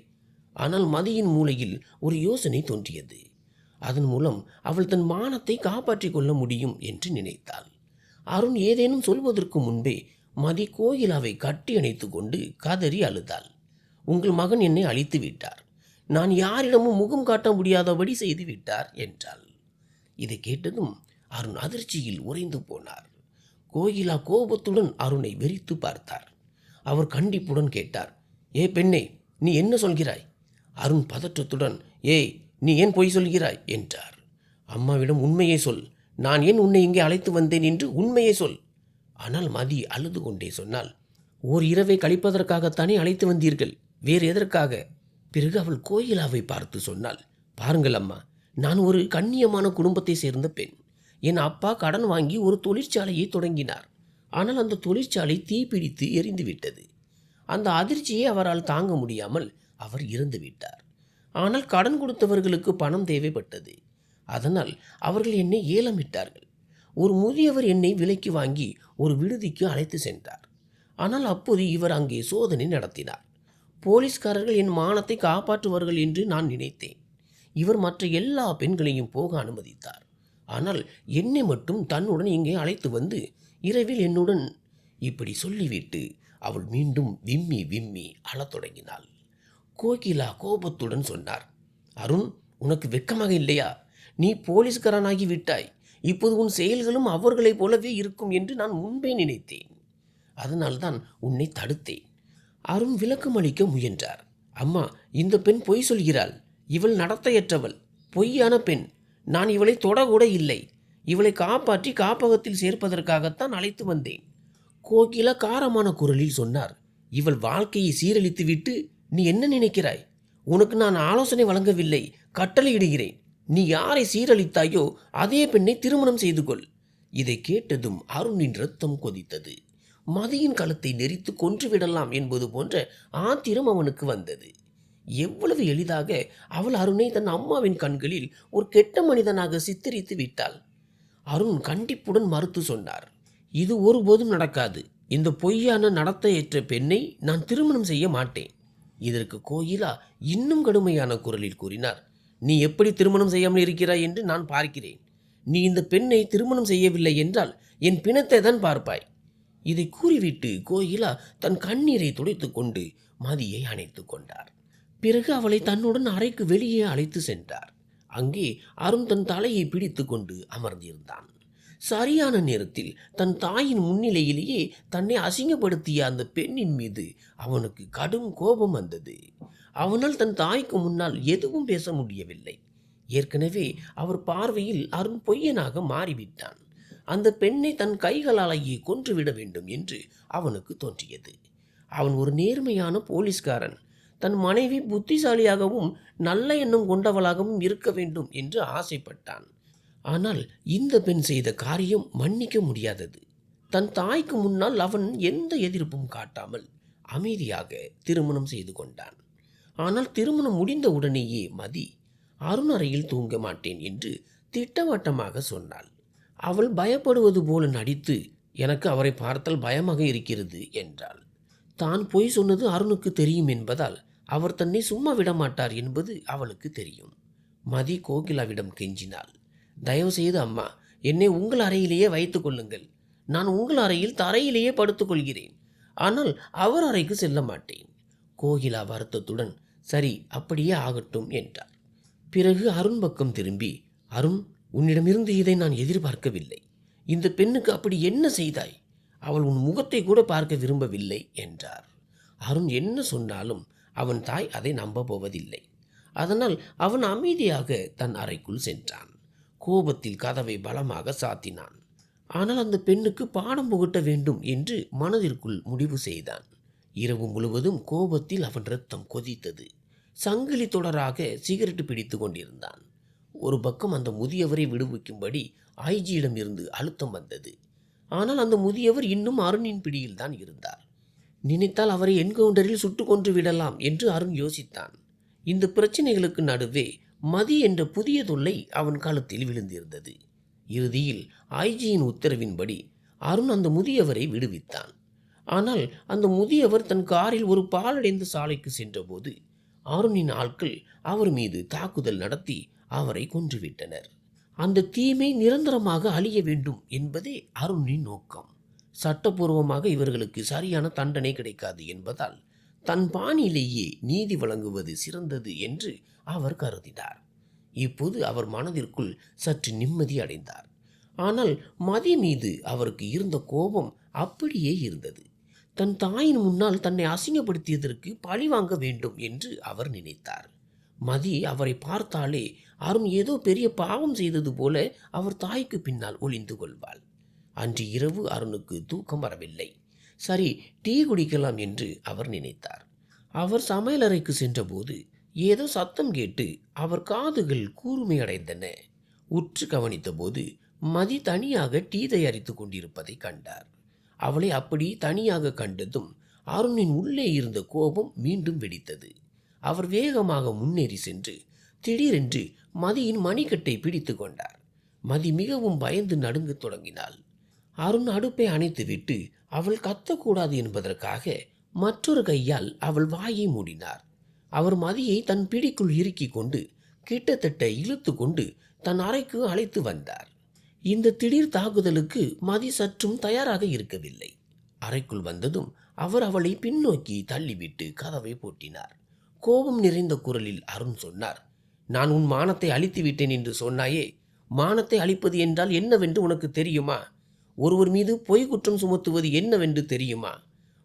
ஆனால் மதியின் மூளையில் ஒரு யோசனை தோன்றியது. அதன் மூலம் அவள் தன் மானத்தை காப்பாற்றிக் கொள்ள முடியும் என்று நினைத்தாள். அருண் ஏதேனும் சொல்வதற்கு முன்பே மதி கோயிலாவை கட்டி அணைத்து கொண்டு கதறி அழுதாள். உங்கள் மகன் என்னை அழித்து விட்டார். நான் யாரிடமும் முகம் காட்ட முடியாதபடி செய்து விட்டார் என்றாள். இதை கேட்டதும் அருண் அதிர்ச்சியில் உறைந்து போனார். கோயிலா கோபத்துடன் அருணை வெறித்து பார்த்தார். அவர் கண்டிப்புடன் கேட்டார், ஏ பெண்ணே, நீ என்ன சொல்கிறாய்? அருண் பதற்றத்துடன், ஏய், நீ ஏன் பொய் சொல்கிறாய் என்றார். அம்மாவிடம் உண்மையை சொல். நான் ஏன் உன்னை இங்கே அழைத்து வந்தேன் என்று உண்மையை சொல். ஆனால் மதி அழுது கொண்டே சொன்னாள், ஓர் இரவை கழிப்பதற்காகத்தானே அழைத்து வந்தீர்கள், வேறு எதற்காக? பிறகு அவள் கோயிலாவை பார்த்து சொன்னாள், பாருங்கள் அம்மா, நான் ஒரு கண்ணியமான குடும்பத்தை சேர்ந்த பெண். என் அப்பா கடன் வாங்கி ஒரு தொழிற்சாலையை தொடங்கினார். ஆனால் அந்த தொழிற்சாலை தீப்பிடித்து எரிந்து விட்டது. அந்த அதிர்ச்சியை அவரால் தாங்க முடியாமல் அவர் இறந்து விட்டார். ஆனால் கடன் கொடுத்தவர்களுக்கு பணம் தேவைப்பட்டது. அதனால் அவர்கள் என்னை ஏலமிட்டார்கள். ஒரு முதியவர் என்னை விலைக்கு வாங்கி ஒரு விடுதிக்கு அழைத்து சென்றார். ஆனால் அப்போது இவர் அங்கே சோதனை நடத்தினார். போலீஸ்காரர்கள் என் மானத்தை காப்பாற்றுவார்கள் என்று நான் நினைத்தேன். இவர் மற்ற எல்லா பெண்களையும் போக அனுமதித்தார். ஆனால் என்னை மட்டும் தன்னுடன் இங்கே அழைத்து வந்து இரவில் என்னுடன் இப்படி சொல்லிவிட்டு அவள் மீண்டும் விம்மி விம்மி அழத் தொடங்கினாள். கோகிலா கோபத்துடன் சொன்னார், அருண், உனக்கு வெட்கமாக இல்லையா? நீ போலீஸ்காரனாகி விட்டாய். இப்போது உன் செயல்களும் அவர்களைப் போலவே இருக்கும் என்று நான் முன்பே நினைத்தேன். அதனால்தான் உன்னை தடுத்தேன். அருண் விளக்கம் அளிக்க முயன்றார். அம்மா, இந்த பெண் பொய் சொல்கிறாள். இவள் நடத்தையற்றவள், பொய்யான பெண். நான் இவளை தொடக்கூட இல்லை. இவளை காப்பாற்றி காப்பகத்தில் சேர்ப்பதற்காகத்தான் அழைத்து வந்தேன். கோகிலா காரமான குரலில் சொன்னார், இவள் வாழ்க்கையை சீரழித்து விட்டு நீ என்ன நினைக்கிறாய்? உனக்கு நான் ஆலோசனை வழங்கவில்லை, கட்டளையிடுகிறேன். நீ யாரை சீரழித்தாயோ அதே பெண்ணை திருமணம் செய்து கொள். இதை கேட்டதும் அருணின் இரத்தம் கொதித்தது. மதியின் கழுத்தை நெரித்து கொன்றுவிடலாம் என்பது போன்ற ஆத்திரம் அவனுக்கு வந்தது. எவ்வளவு எளிதாக அவள் அருணை தன் அம்மாவின் கண்களில் ஒரு கெட்ட மனிதனாக சித்தரித்து விட்டாள். அருண் கண்டிப்புடன் மறுத்து சொன்னார், இது ஒருபோதும் நடக்காது. இந்த பொய்யான நடத்தையற்ற பெண்ணை நான் திருமணம் செய்ய மாட்டேன். இதற்கு கோகிலா இன்னும் கடுமையான குரலில் கூறினார், நீ எப்படி திருமணம் செய்யாமல் இருக்கிறாய் என்று நான் பார்க்கிறேன். நீ இந்த பெண்ணை திருமணம் செய்யவில்லை என்றால் என் பிணத்தை தான் பார்ப்பாய். இதை கூறிவிட்டு கோகிலா தன் கண்ணீரை துடைத்து கொண்டு மதியை அணைத்து கொண்டார். பிறகு அவளை தன்னுடன் அறைக்கு வெளியே அழைத்து சென்றார். அங்கே அருண் தன் தலையை பிடித்து கொண்டு அமர்ந்திருந்தான். சரியான நேரத்தில் தன் தாயின் முன்னிலையிலேயே தன்னை அசிங்கப்படுத்திய அந்த பெண்ணின் மீது அவனுக்கு கடும் கோபம் வந்தது. அவனால் தன் தாய்க்கு முன்னால் எதுவும் பேச முடியவில்லை. ஏற்கனவே அவர் பார்வையில் அருண் பொய்யனாக மாறிவிட்டான். அந்த பெண்ணை தன் கைகளாலேயே கொன்றுவிட வேண்டும் என்று அவனுக்கு தோன்றியது. அவன் ஒரு நேர்மையான போலீஸ்காரன். தன் மனைவி புத்திசாலியாகவும் நல்ல எண்ணம் கொண்டவளாகவும் இருக்க வேண்டும் என்று ஆசைப்பட்டான். ஆனால் இந்த பெண் செய்த காரியம் மன்னிக்க முடியாதது. தன் தாய்க்கு முன்னால் அவன் எந்த எதிர்ப்பும் காட்டாமல் அமைதியாக திருமணம் செய்து கொண்டான். ஆனால் திருமணம் முடிந்த உடனேயே மதி அருண் அறையில் தூங்க மாட்டேன் என்று திட்டவட்டமாக சொன்னாள். அவள் பயப்படுவது போல நடித்து, எனக்கு அவரை பார்த்தால் பயமாக இருக்கிறது என்றாள். தான் பொய் சொன்னது அருணுக்கு தெரியும் என்பதால் அவர் தன்னை சும்மா விடமாட்டார் என்பது அவளுக்கு தெரியும். மதி கோகிலாவிடம் கெஞ்சினாள். தயவு செய்து அம்மா, என்னை உங்கள் அறையிலேயே வைத்து கொள்ளுங்கள். நான் உங்கள் அறையில் தரையிலேயே படுத்துக்கொள்கிறேன். ஆனால் அவர் அறைக்கு செல்ல மாட்டேன். கோகிலா வருத்தத்துடன் சரி, அப்படியே ஆகட்டும் என்றார். பிறகு அருண் பக்கம் திரும்பி, அருண், உன்னிடமிருந்து இதை நான் எதிர்பார்க்கவில்லை. இந்த பெண்ணுக்கு அப்படி என்ன செய்தாய்? அவள் உன் முகத்தை கூட பார்க்க விரும்பவில்லை என்றார். அருண் என்ன சொன்னாலும் அவன் தாய் அதை நம்ப போவதில்லை. அதனால் அவன் அமைதியாக தன் அறைக்குள் சென்றான். கோபத்தில் கதவை பலமாக சாத்தினான். ஆனால் அந்த பெண்ணுக்கு பாடம் புகட்ட வேண்டும் என்று மனதிற்குள் முடிவு செய்தான். இரவு முழுவதும் கோபத்தில் அவன் இரத்தம் கொதித்தது. சங்கிலி தொடராக சிகரெட்டு பிடித்து கொண்டிருந்தான். ஒரு பக்கம் அந்த முதியவரை விடுவிக்கும்படி ஐஜியிடம் இருந்து அழுத்தம் வந்தது. ஆனால் அந்த முதியவர் இன்னும் அருணின் பிடியில் தான் இருந்தார். நினைத்தால் அவரை என்கவுண்டரில் சுட்டு கொன்று விடலாம் என்று அருண் யோசித்தான். இந்த பிரச்சனைகளுக்கு நடுவே மதி என்ற புதிய தொல்லை அவன் கழுத்தில் விழுந்திருந்தது. இறுதியில் ஐஜியின் உத்தரவின்படி அருண் அந்த முதியவரை விடுவித்தான். ஆனால் அந்த முதியவர் தன் காரில் ஒரு பாழடைந்த சாலைக்கு சென்றபோது அருணின் ஆட்கள் அவர் மீது தாக்குதல் நடத்தி அவரை கொன்றுவிட்டனர். அந்த தீமை நிரந்தரமாக அழிய வேண்டும் என்பதே அருணின் நோக்கம். சட்டபூர்வமாக இவர்களுக்கு சரியான தண்டனை கிடைக்காது என்பதால் தன் பாணியிலேயே நீதி வழங்குவது சிறந்தது என்று அவர் கருதினார். இப்போது அவர் மனதிற்குள் சற்று நிம்மதி அடைந்தார். ஆனால் மதி மீது அவருக்கு இருந்த கோபம் அப்படியே இருந்தது. தன் தாயின் முன்னால் தன்னை அசிங்கப்படுத்தியதற்கு பழி வாங்க வேண்டும் என்று அவர் நினைத்தார். மதி அவரை பார்த்தாலே அருண் ஏதோ பெரிய பாவம் செய்தது போல அவர் தாய்க்கு பின்னால் ஒளிந்து கொள்வாள். அன்று இரவு அருணுக்கு தூக்கம் வரவில்லை. சரி, டீ குடிக்கலாம் என்று அவர் நினைத்தார். அவர் சமையலறைக்கு சென்றபோது ஏதோ சத்தம் கேட்டு அவர் காதுகள் கூர்மையடைந்தன. உற்று கவனித்தபோது மதி தனியாக டீ தயாரித்து கொண்டிருப்பதை கண்டார். அவளை அப்படி தனியாக கண்டதும் அருணின் உள்ளே இருந்த கோபம் மீண்டும் வெடித்தது. அவர் வேகமாக முன்னேறி சென்று திடீரென்று மதியின் மணிக்கட்டை பிடித்து கொண்டார். மதி மிகவும் பயந்து நடுங்கத் தொடங்கினாள். அருண் அடுப்பை அணைத்துவிட்டு அவள் கத்தக்கூடாது என்பதற்காக மற்றொரு கையால் அவள் வாயை மூடினார். அவர் மதியை தன் பிடிக்குள் இறுக்கி கொண்டு கிட்டத்தட்ட இழுத்து கொண்டு தன் அறைக்கு அழைத்து வந்தார். இந்த திடீர் தாக்குதலுக்கு மதி சற்றும் தயாராக இருக்கவில்லை. அறைக்குள் வந்ததும் அவர் அவளை பின்னோக்கி தள்ளிவிட்டு கதவை பூட்டினார். கோபம் நிறைந்த குரலில் அருண் சொன்னார், நான் உன் மானத்தை அழித்து விட்டேன் என்று சொன்னாயே, மானத்தை அழிப்பது என்றால் என்னவென்று உனக்கு தெரியுமா? ஒருவர் மீது பொய் குற்றம் சுமத்துவது என்னவென்று தெரியுமா?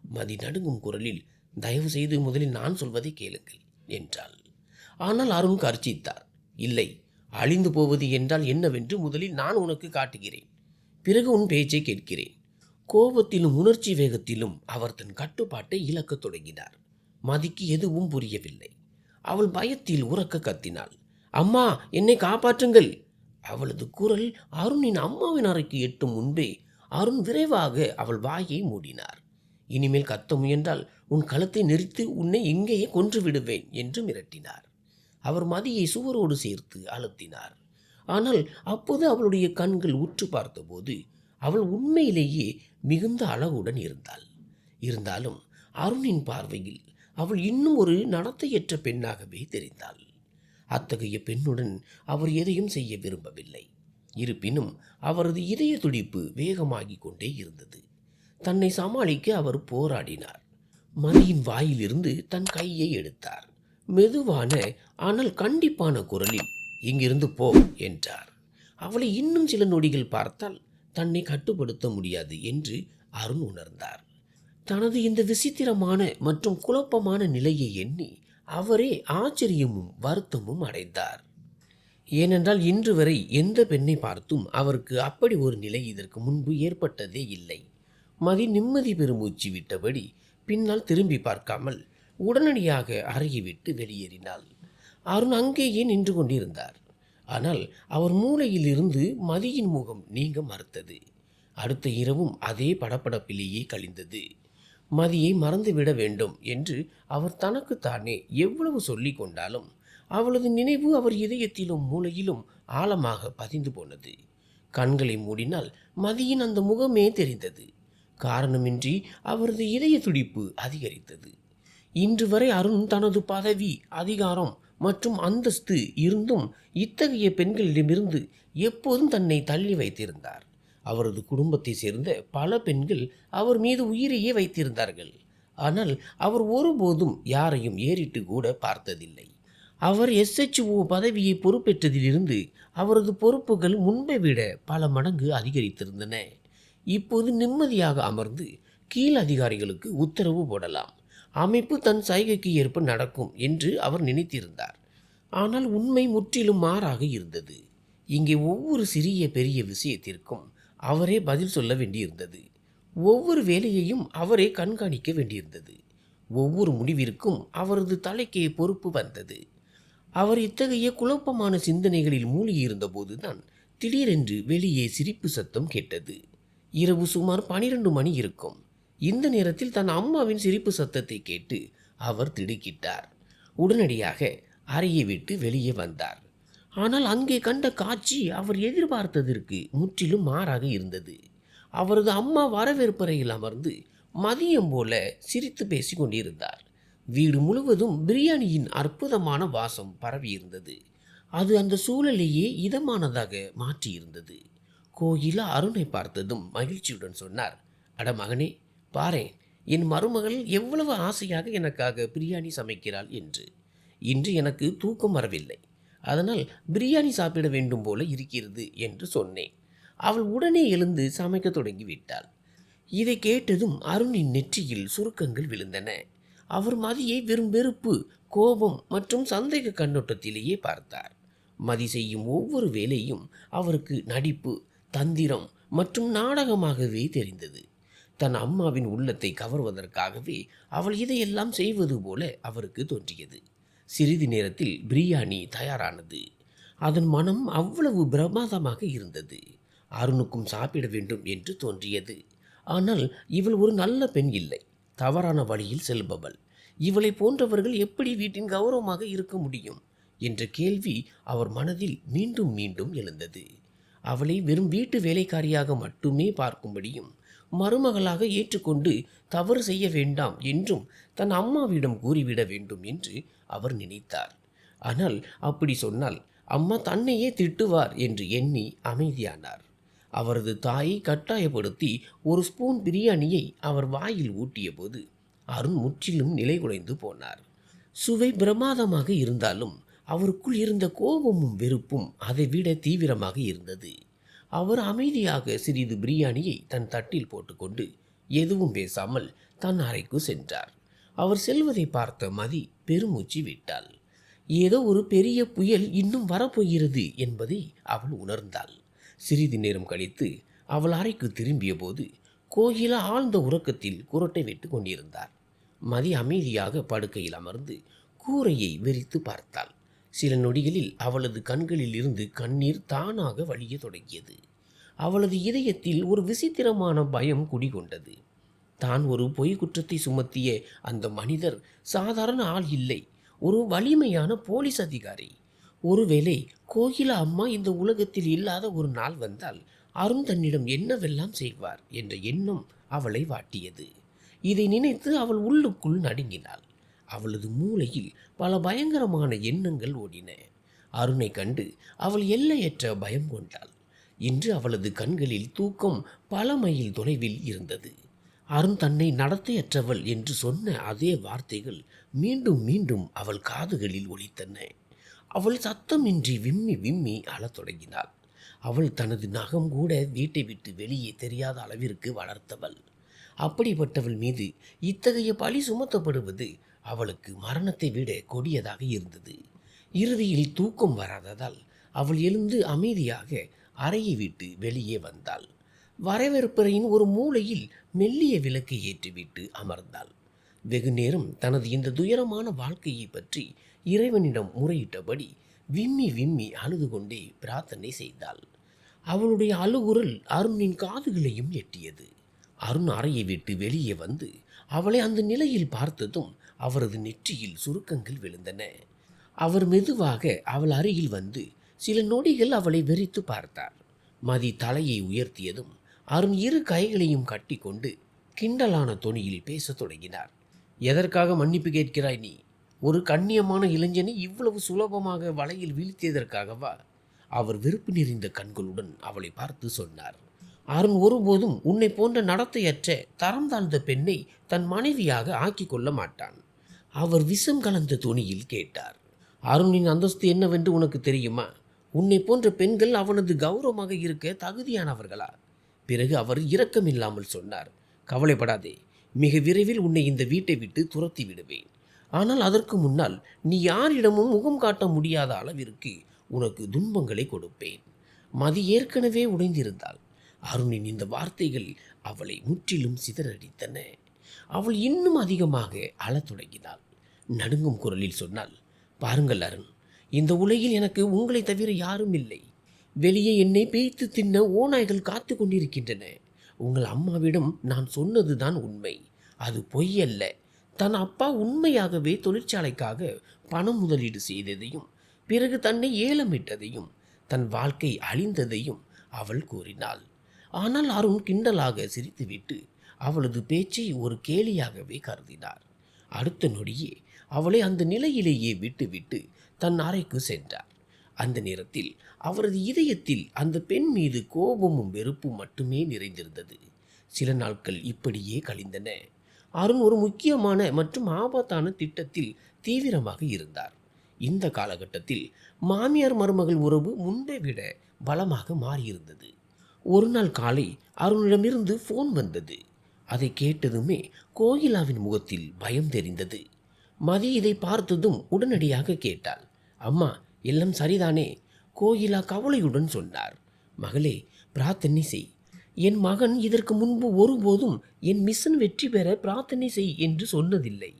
மதி நடுங்கும் குரலில், தயவு செய்து முதலில் நான் சொல்வதை கேளுங்கள் என்றாள். ஆனால் அருண் கர்ச்சித்தார். இல்லை, அழிந்து போவது என்றால் என்னவென்று முதலில் நான் உனக்கு காட்டுகிறேன். பிறகு உன் பேச்சை கேட்கிறேன். கோபத்திலும் உணர்ச்சி வேகத்திலும் அவர் தன் கட்டுப்பாட்டை இழக்கத் தொடங்கினார். மதிக்கு எதுவும் புரியவில்லை. அவள் பயத்தில் உரக்க கத்தினாள், அம்மா, என்னை காப்பாற்றுங்கள். அவளது குரல் அருணின் அம்மாவின் அறைக்கு எட்டும் முன்பே அருண் விரைவாக அவள் வாயை மூடினார். இனிமேல் கத்த முயன்றால் உன் கழுத்தை நெரித்து உன்னை இங்கேயே கொன்று விடுவேன் என்று மிரட்டினார். அவர் மதியை சுவரோடு சேர்த்து அழுத்தினார். ஆனால் அப்போது அவளுடைய கண்கள் உற்று பார்த்தபோது அவள் உண்மையிலேயே மிகுந்த அழகுடன் இருந்தாலும் அருணின் பார்வையில் அவள் இன்னும் ஒரு நடத்தையற்ற பெண்ணாகவே தெரிந்தாள். அத்தகைய பெண்ணுடன் அவர் எதையும் செய்ய விரும்பவில்லை. இருப்பினும் அவரது இதய துடிப்பு வேகமாகிக் கொண்டே இருந்தது. தன்னை சமாளிக்க அவர் போராடினார். மதியின் வாயிலிருந்து தன் கையை எடுத்தார். மெதுவான ஆனால் கண்டிப்பான குரலில், "இங்கிருந்து போ" என்றார். அவளை இன்னும் சில நொடிகள் பார்த்தால் தன்னை கட்டுப்படுத்த முடியாது என்று அருண் உணர்ந்தார். தனது இந்த விசித்திரமான மற்றும் குழப்பமான நிலையை எண்ணி அவரே ஆச்சரியமும் வருத்தமும் அடைந்தார். ஏனென்றால் இன்று வரை எந்த பெண்ணை பார்த்தும் அவருக்கு அப்படி ஒரு நிலை இதற்கு முன்பு ஏற்பட்டதே இல்லை. மதி நிம்மதி பெருமூச்சு விட்டபடி பின்னால் திரும்பி பார்க்காமல் உடனடியாக அறையை விட்டு வெளியேறினாள். அருண் அங்கேயே நின்று கொண்டிருந்தார். ஆனால் அவர் மூளையில் இருந்து மதியின் முகம் நீங்க மறுத்தது. அடுத்த இரவும் அதே படபடப்பிலேயே கழிந்தது. மதியை மறந்துவிட வேண்டும் என்று அவர் தனக்குத்தானே எவ்வளவு சொல்லிக் கொண்டாலும் அவளது நினைவு அவர் இதயத்திலும் மூளையிலும் ஆழமாக பதிந்து போனது. கண்களை மூடினால் மதியின் அந்த முகமே தெரிந்தது. காரணமின்றி அவரது இதய துடிப்பு அதிகரித்தது. இன்று வரை அருண் தனது பதவி, அதிகாரம் மற்றும் அந்தஸ்து இருந்தும் இத்தகைய பெண்களிடமிருந்து எப்போதும் தன்னை தள்ளி வைத்திருந்தார். அவரது குடும்பத்தை சேர்ந்த பல பெண்கள் அவர் மீது உயிரையே வைத்திருந்தார்கள். ஆனால் அவர் ஒருபோதும் யாரையும் ஏறிட்டு கூட பார்த்ததில்லை. அவர் SHO பதவியை பொறுப்பேற்றதிலிருந்து அவரது பொறுப்புகள் முன்பை விட பல மடங்கு அதிகரித்திருந்தன. இப்போது நிம்மதியாக அமர்ந்து கீழ் அதிகாரிகளுக்கு உத்தரவு போடலாம், அமைப்பு தன் சைகைக்கு ஏற்ப நடக்கும் என்று அவர் நினைத்திருந்தார். ஆனால் உண்மை முற்றிலும் மாறாக இருந்தது. இங்கே ஒவ்வொரு சிறிய பெரிய விஷயத்திற்கும் அவரே பதில் சொல்ல வேண்டியிருந்தது. ஒவ்வொரு வேலையையும் அவரே கண்காணிக்க வேண்டியிருந்தது. ஒவ்வொரு முடிவிற்கும் அவரது தலைக்கே பொறுப்பு வந்தது. அவர் இத்தகைய குழப்பமான சிந்தனைகளில் மூழ்கியிருந்த போதுதான் திடீரென்று வெளியே சிரிப்பு சத்தம் கேட்டது. இரவு சுமார் 12 மணி இருக்கும். இந்த நேரத்தில் தன் அம்மாவின் சிரிப்பு சத்தத்தை கேட்டு அவர் திடுக்கிட்டார். உடனடியாக அறையை விட்டு வெளியே வந்தார். ஆனால் அங்கே கண்ட காட்சி அவர் எதிர்பார்த்ததற்கு முற்றிலும் மாறாக இருந்தது. அவரது அம்மா வரவேற்பறையில் அமர்ந்து மதியம் போல சிரித்து பேசி கொண்டிருந்தார். வீடு முழுவதும் பிரியாணியின் அற்புதமான வாசம் பரவியிருந்தது. அது அந்த சூழலையே இதமானதாக மாற்றியிருந்தது. கோகிலா அருணை பார்த்ததும் மகிழ்ச்சியுடன் சொன்னார், "அட மகனே, பாரேன், என் மருமகள் எவ்வளவு ஆசையாக எனக்காக பிரியாணி சமைக்கிறாள் என்று. இன்று எனக்கு தூக்கம் வரவில்லை. அதனால் பிரியாணி சாப்பிட வேண்டும் போல இருக்கிறது என்று சொன்னேன். அவள் உடனே எழுந்து சமைக்க தொடங்கிவிட்டாள்." இதை கேட்டதும் அருணின் நெற்றியில் சுருக்கங்கள் விழுந்தன. அவர் மதியை வெறும் வெறுப்பு, கோபம் மற்றும் சந்தேக கண்ணோட்டத்திலேயே பார்த்தார். மதி செய்யும் ஒவ்வொரு வேலையும் அவருக்கு நடிப்பு, தந்திரம் மற்றும் நாடகமாகவே தெரிந்தது. தன் அம்மாவின் உள்ளத்தை கவர்வதற்காகவே அவள் இதையெல்லாம் செய்வது போல அவருக்கு தோன்றியது. சிறிது நேரத்தில் பிரியாணி தயாரானது. அதன் மனம் அவ்வளவு பிரமாதமாக இருந்தது. அருணுக்கும் சாப்பிட வேண்டும் என்று தோன்றியது. ஆனால் இவள் ஒரு நல்ல பெண் இல்லை, தவறான வழியில் செல்பவள். இவளை போன்றவர்கள் எப்படி வீட்டின் கௌரவமாக இருக்க முடியும் என்ற கேள்வி அவர் மனதில் மீண்டும் மீண்டும் எழுந்தது. அவளை வெறும் வீட்டு வேலைக்காரியாக மட்டுமே பார்க்கும்படியும் மருமகளாக ஏற்றுக்கொண்டு தவறு செய்ய வேண்டாம் என்றும் தன் அம்மாவிடம் கூறிவிட வேண்டும் என்று அவர் நினைத்தார். ஆனால் அப்படி சொன்னால் அம்மா தன்னையே திட்டுவார் என்று எண்ணி அமைதியானார். அவரது தாயை கட்டாயப்படுத்தி ஒரு ஸ்பூன் பிரியாணியை அவர் வாயில் ஊட்டிய போது அருண் முற்றிலும் நிலைகுலைந்து போனார். சுவை பிரமாதமாக இருந்தாலும் அவருக்குள் இருந்த கோபமும் வெறுப்பும் அதைவிட தீவிரமாக இருந்தது. அவர் அமைதியாக சிறிது பிரியாணியை தன் தட்டில் போட்டுக்கொண்டு எதுவும் பேசாமல் தன் அறைக்கு சென்றார். அவர் செல்வதை பார்த்த மதி பெருமூச்சு விட்டாள். ஏதோ ஒரு பெரிய புயல் இன்னும் வரப்போகிறது என்பதை அவள் உணர்ந்தாள். சிறிது நேரம் கழித்து அவள் அறைக்கு திரும்பிய போது கோகிலா ஆழ்ந்த உறக்கத்தில் குரட்டை விட்டு கொண்டிருந்தார். மதி அமைதியாக படுக்கையில் அமர்ந்து கூரையை வெறித்து பார்த்தாள். சில நொடிகளில் அவளது கண்களில் இருந்து கண்ணீர் தானாக வழிய தொடங்கியது. அவளது இதயத்தில் ஒரு விசித்திரமான பயம் குடிகொண்டது. தான் ஒரு பொய் குற்றத்தை சுமத்திய அந்த மனிதர் சாதாரண ஆள் இல்லை, ஒரு வலிமையான போலீஸ் அதிகாரி. ஒருவேளை கோகிலா அம்மா இந்த உலகத்தில் இல்லாத ஒரு நாள் வந்தால் அருண் தன்னிடம் என்னவெல்லாம் செய்வார் என்ற எண்ணம் அவளை வாட்டியது. இதை நினைத்து அவள் உள்ளுக்குள் நடுங்கினாள். அவளது மூளையில் பல பயங்கரமான எண்ணங்கள் ஓடின. அருணை கண்டு அவள் எல்லையற்ற பயம் கொண்டாள். இன்று அவளது கண்களில் தூக்கம் பல மைல் தொலைவில் இருந்தது. அருண் தன்னை நடத்தையற்றவள் என்று சொன்ன அதே வார்த்தைகள் மீண்டும் மீண்டும் அவள் காதுகளில் ஒலித்தன. அவள் சத்தமின்றி விம்மி விம்மி அழத் தொடங்கினாள். அவள் தனது நகம் கூட வீட்டை விட்டு வெளியே தெரியாத அளவிற்கு வளர்த்தவள். அப்படிப்பட்டவள் மீது இத்தகைய பழி சுமத்தப்படுவது அவளுக்கு மரணத்தை விட கொடியதாக இருந்தது. இறுதியில் தூக்கம் வராததால் அவள் எழுந்து அமைதியாக அறையை விட்டு வெளியே வந்தாள். வரவேற்பறையின் ஒரு மூலையில் மெல்லிய விளக்கை ஏற்றிவிட்டு அமர்ந்தாள். வெகு நேரம் தனது இந்த துயரமான வாழ்க்கையை பற்றி இறைவனிடம் முறையிட்டபடி விம்மி விம்மி அழுது கொண்டே பிரார்த்தனை செய்தாள். அவளுடைய அழுகுரல் அருணின் காதுகளையும் எட்டியது. அருண் அறையை விட்டு வெளியே வந்து அவளை அந்த நிலையில் பார்த்ததும் அவரது நெற்றியில் சுருக்கங்கள் விழுந்தன. அவர் மெதுவாக அவள் அருகில் வந்து சில நொடிகள் அவளை வெறித்து பார்த்தார். மதி தலையை உயர்த்தியதும் அருண் இரு கைகளையும் கட்டி கொண்டு கிண்டலான தொனியில் பேசத் தொடங்கினார். எதற்காக மன்னிப்பு கேட்கிறாய் நீ? ஒரு கண்ணியமான இளைஞனை இவ்வளவு சுலபமாக வலையில் வீழ்த்தியதற்காகவா? அவர் வெறுப்பு நிறைந்த கண்களுடன் அவளை பார்த்து சொன்னார். அருண் ஒருபோதும் உன்னை போன்ற நடத்தையற்ற தரம் தாழ்ந்த பெண்ணை தன் மனைவியாக ஆக்கி கொள்ள மாட்டான். அவர் விஷம் கலந்த தொனியில் கேட்டார். அருணின் அந்தஸ்து என்னவென்று உனக்கு தெரியுமா? உன்னை போன்ற பெண்கள் அவனது கௌரவமாக இருக்க தகுதியானவர்களா? பிறகு அவர் இரக்கமில்லாமல் சொன்னார். கவலைப்படாதே, மிக விரைவில் உன்னை இந்த வீட்டை விட்டு துரத்தி விடுவேன். ஆனால் அதற்கு முன்னால் நீ யாரிடமும் முகம் காட்ட முடியாத அளவிற்கு உனக்கு துன்பங்களை கொடுப்பேன். மதி ஏற்கனவே உடைந்திருந்தாள். அருணின் இந்த வார்த்தைகள் அவளை முற்றிலும் சிதறடித்தன. அவள் இன்னும் அதிகமாக அழத் தொடங்கினாள். நடுங்கும் குரலில் சொன்னாள், பாருங்கள் அருண், இந்த உலகில் எனக்கு உங்களை தவிர யாரும் இல்லை. வெளியே என்னை பேய்த்து தின்ன ஓநாய்கள் காத்து கொண்டிருக்கின்றன. உங்கள் அம்மாவிடம் நான் சொன்னதுதான் உண்மை, அது பொய் அல்ல. தன் அப்பா உண்மையாகவே தொழிற்சாலைக்காக பணம் முதலீடு செய்ததையும் பிறகு தன்னை ஏலமிட்டதையும் தன் வாழ்க்கை அழிந்ததையும் அவள் கூறினாள். ஆனால் அருண் கிண்டலாக சிரித்துவிட்டு அவளது பேச்சை ஒரு கேலியாகவே கருதினார். அடுத்த நொடியே அவளை அந்த நிலையிலேயே விட்டுவிட்டு தன் அறைக்கு சென்றார். அந்த நேரத்தில் அவரது இதயத்தில் அந்த பெண் மீது கோபமும் வெறுப்பும் மட்டுமே நிறைந்திருந்தது. சில நாட்கள் இப்படியே கழிந்தன. அருண் ஒரு முக்கியமான மற்றும் ஆபத்தான திட்டத்தில் தீவிரமாக இருந்தார். இந்த காலகட்டத்தில் மாமியார் மருமகள் உறவு முன்பை விட பலமாக மாறியிருந்தது. ஒரு நாள் காலை அருணிடமிருந்து ஃபோன் வந்தது. அதை கேட்டதுமே கோகிலாவின் முகத்தில் பயம் தெரிந்தது. மதி இதை பார்த்ததும் உடனடியாக கேட்டாள், அம்மா, எல்லாம் சரிதானே? கோகிலா கவலையுடன் சொன்னார். மகளே, பிரார்த்தனை செய். என் மகன் இதற்கு முன்பு ஒருபோதும் என் மிஷன் வெற்றி பெற பிரார்த்தனை செய் என்று சொன்னதில்லை.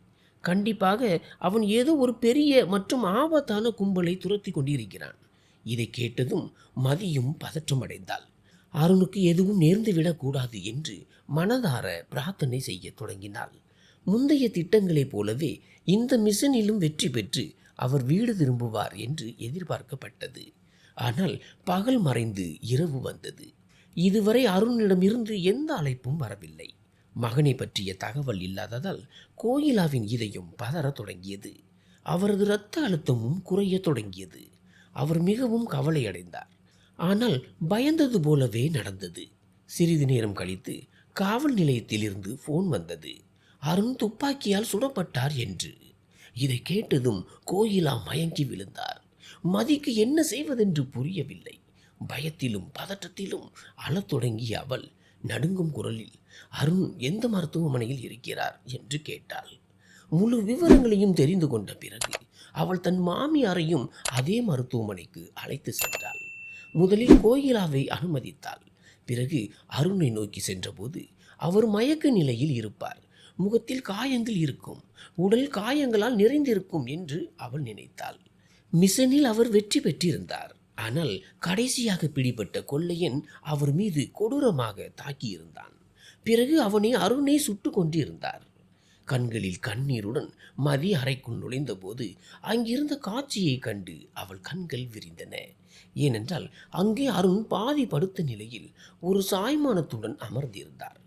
கண்டிப்பாக அவன் ஏதோ ஒரு பெரிய மற்றும் ஆபத்தான கும்பலை துரத்தி கொண்டிருக்கிறான். இதை கேட்டதும் மதியும் பதற்றமடைந்தாள். அருணுக்கு எதுவும் நேர்ந்துவிடக்கூடாது என்று மனதார பிரார்த்தனை செய்ய தொடங்கினாள். முந்தைய திட்டங்களைப் போலவே இந்த மிஷனிலும் வெற்றி பெற்று அவர் வீடு திரும்புவார் என்று எதிர்பார்க்கப்பட்டது. ஆனால் பகல் மறைந்து இரவு வந்தது. இதுவரை அருணிடமிருந்து எந்த அழைப்பும் வரவில்லை. மகனை பற்றிய தகவல் இல்லாததால் கோகிலாவின் இதயம் பதறத் தொடங்கியது. அவரது இரத்த அழுத்தமும் குறையத் தொடங்கியது. அவர் மிகவும் கவலையடைந்தார். ஆனால் பயந்தது போலவே நடந்தது. சிறிது நேரம் கழித்து காவல் நிலையத்திலிருந்து ஃபோன் வந்தது. அருண் துப்பாக்கியால் சுடப்பட்டார் என்று. இதை கேட்டதும் கோகிலா மயங்கி விழுந்தார். மதிக்கு என்ன செய்வதென்று புரியவில்லை. பயத்திலும் பதற்றத்திலும் அழத் தொடங்கிய அவள் நடுங்கும் குரலில், அருண் எந்த மருத்துவமனையில் இருக்கிறார் என்று கேட்டாள். முழு விவரங்களையும் தெரிந்து கொண்ட பிறகு அவள் தன் மாமியாரையும் அதே மருத்துவமனைக்கு அழைத்து சென்றாள். முதலில் கோகிலாவை அனுமதித்தாள். பிறகு அருணை நோக்கி சென்றபோது அவர் மயக்க நிலையில் இருப்பார், முகத்தில் காயங்கள் இருக்கும், உடல் காயங்களால் நிறைந்திருக்கும் என்று அவள் நினைத்தாள். மிஷனில் அவர் வெற்றி பெற்றிருந்தார். ஆனால் கடைசியாக பிடிபட்ட கொள்ளையன் அவர் மீது கொடூரமாக தாக்கியிருந்தான். பிறகு அவனை அருணை சுட்டு கொண்டிருந்தார். கண்களில் கண்ணீருடன் மதி அறைக்குள் நுழைந்தபோது அங்கிருந்த காட்சியை கண்டு அவள் கண்கள் விரிந்தன. ஏனென்றால் அங்கே அருண் பாதி படுத்த நிலையில் ஒரு சாய்மானத்துடன் அமர்ந்திருந்தார்.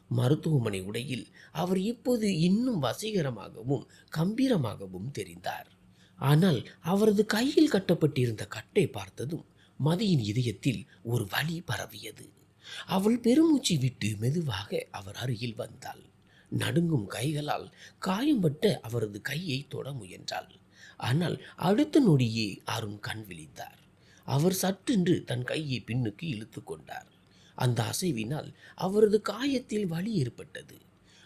மருத்துவமனை உடையில் அவர் இப்போது இன்னும் வசீகரமாகவும் கம்பீரமாகவும் தெரிந்தார். ஆனால் அவரது கையில் கட்டப்பட்டிருந்த கட்டை பார்த்ததும் மதியின் இதயத்தில் ஒரு வலி பரவியது. அவள் பெருமூச்சு விட்டு மெதுவாக அவர் அருகில் வந்தாள். நடுங்கும் கைகளால் காயம்பட்ட அவரது கையை தொட முயன்றாள். ஆனால் அடுத்த நொடியே அருண் கண் விழித்தார். அவர் சட்டென்று தன் கையை பின்னுக்கு இழுத்து கொண்டார். அந்த அசைவினால் அவரது காயத்தில் வலி ஏற்பட்டது.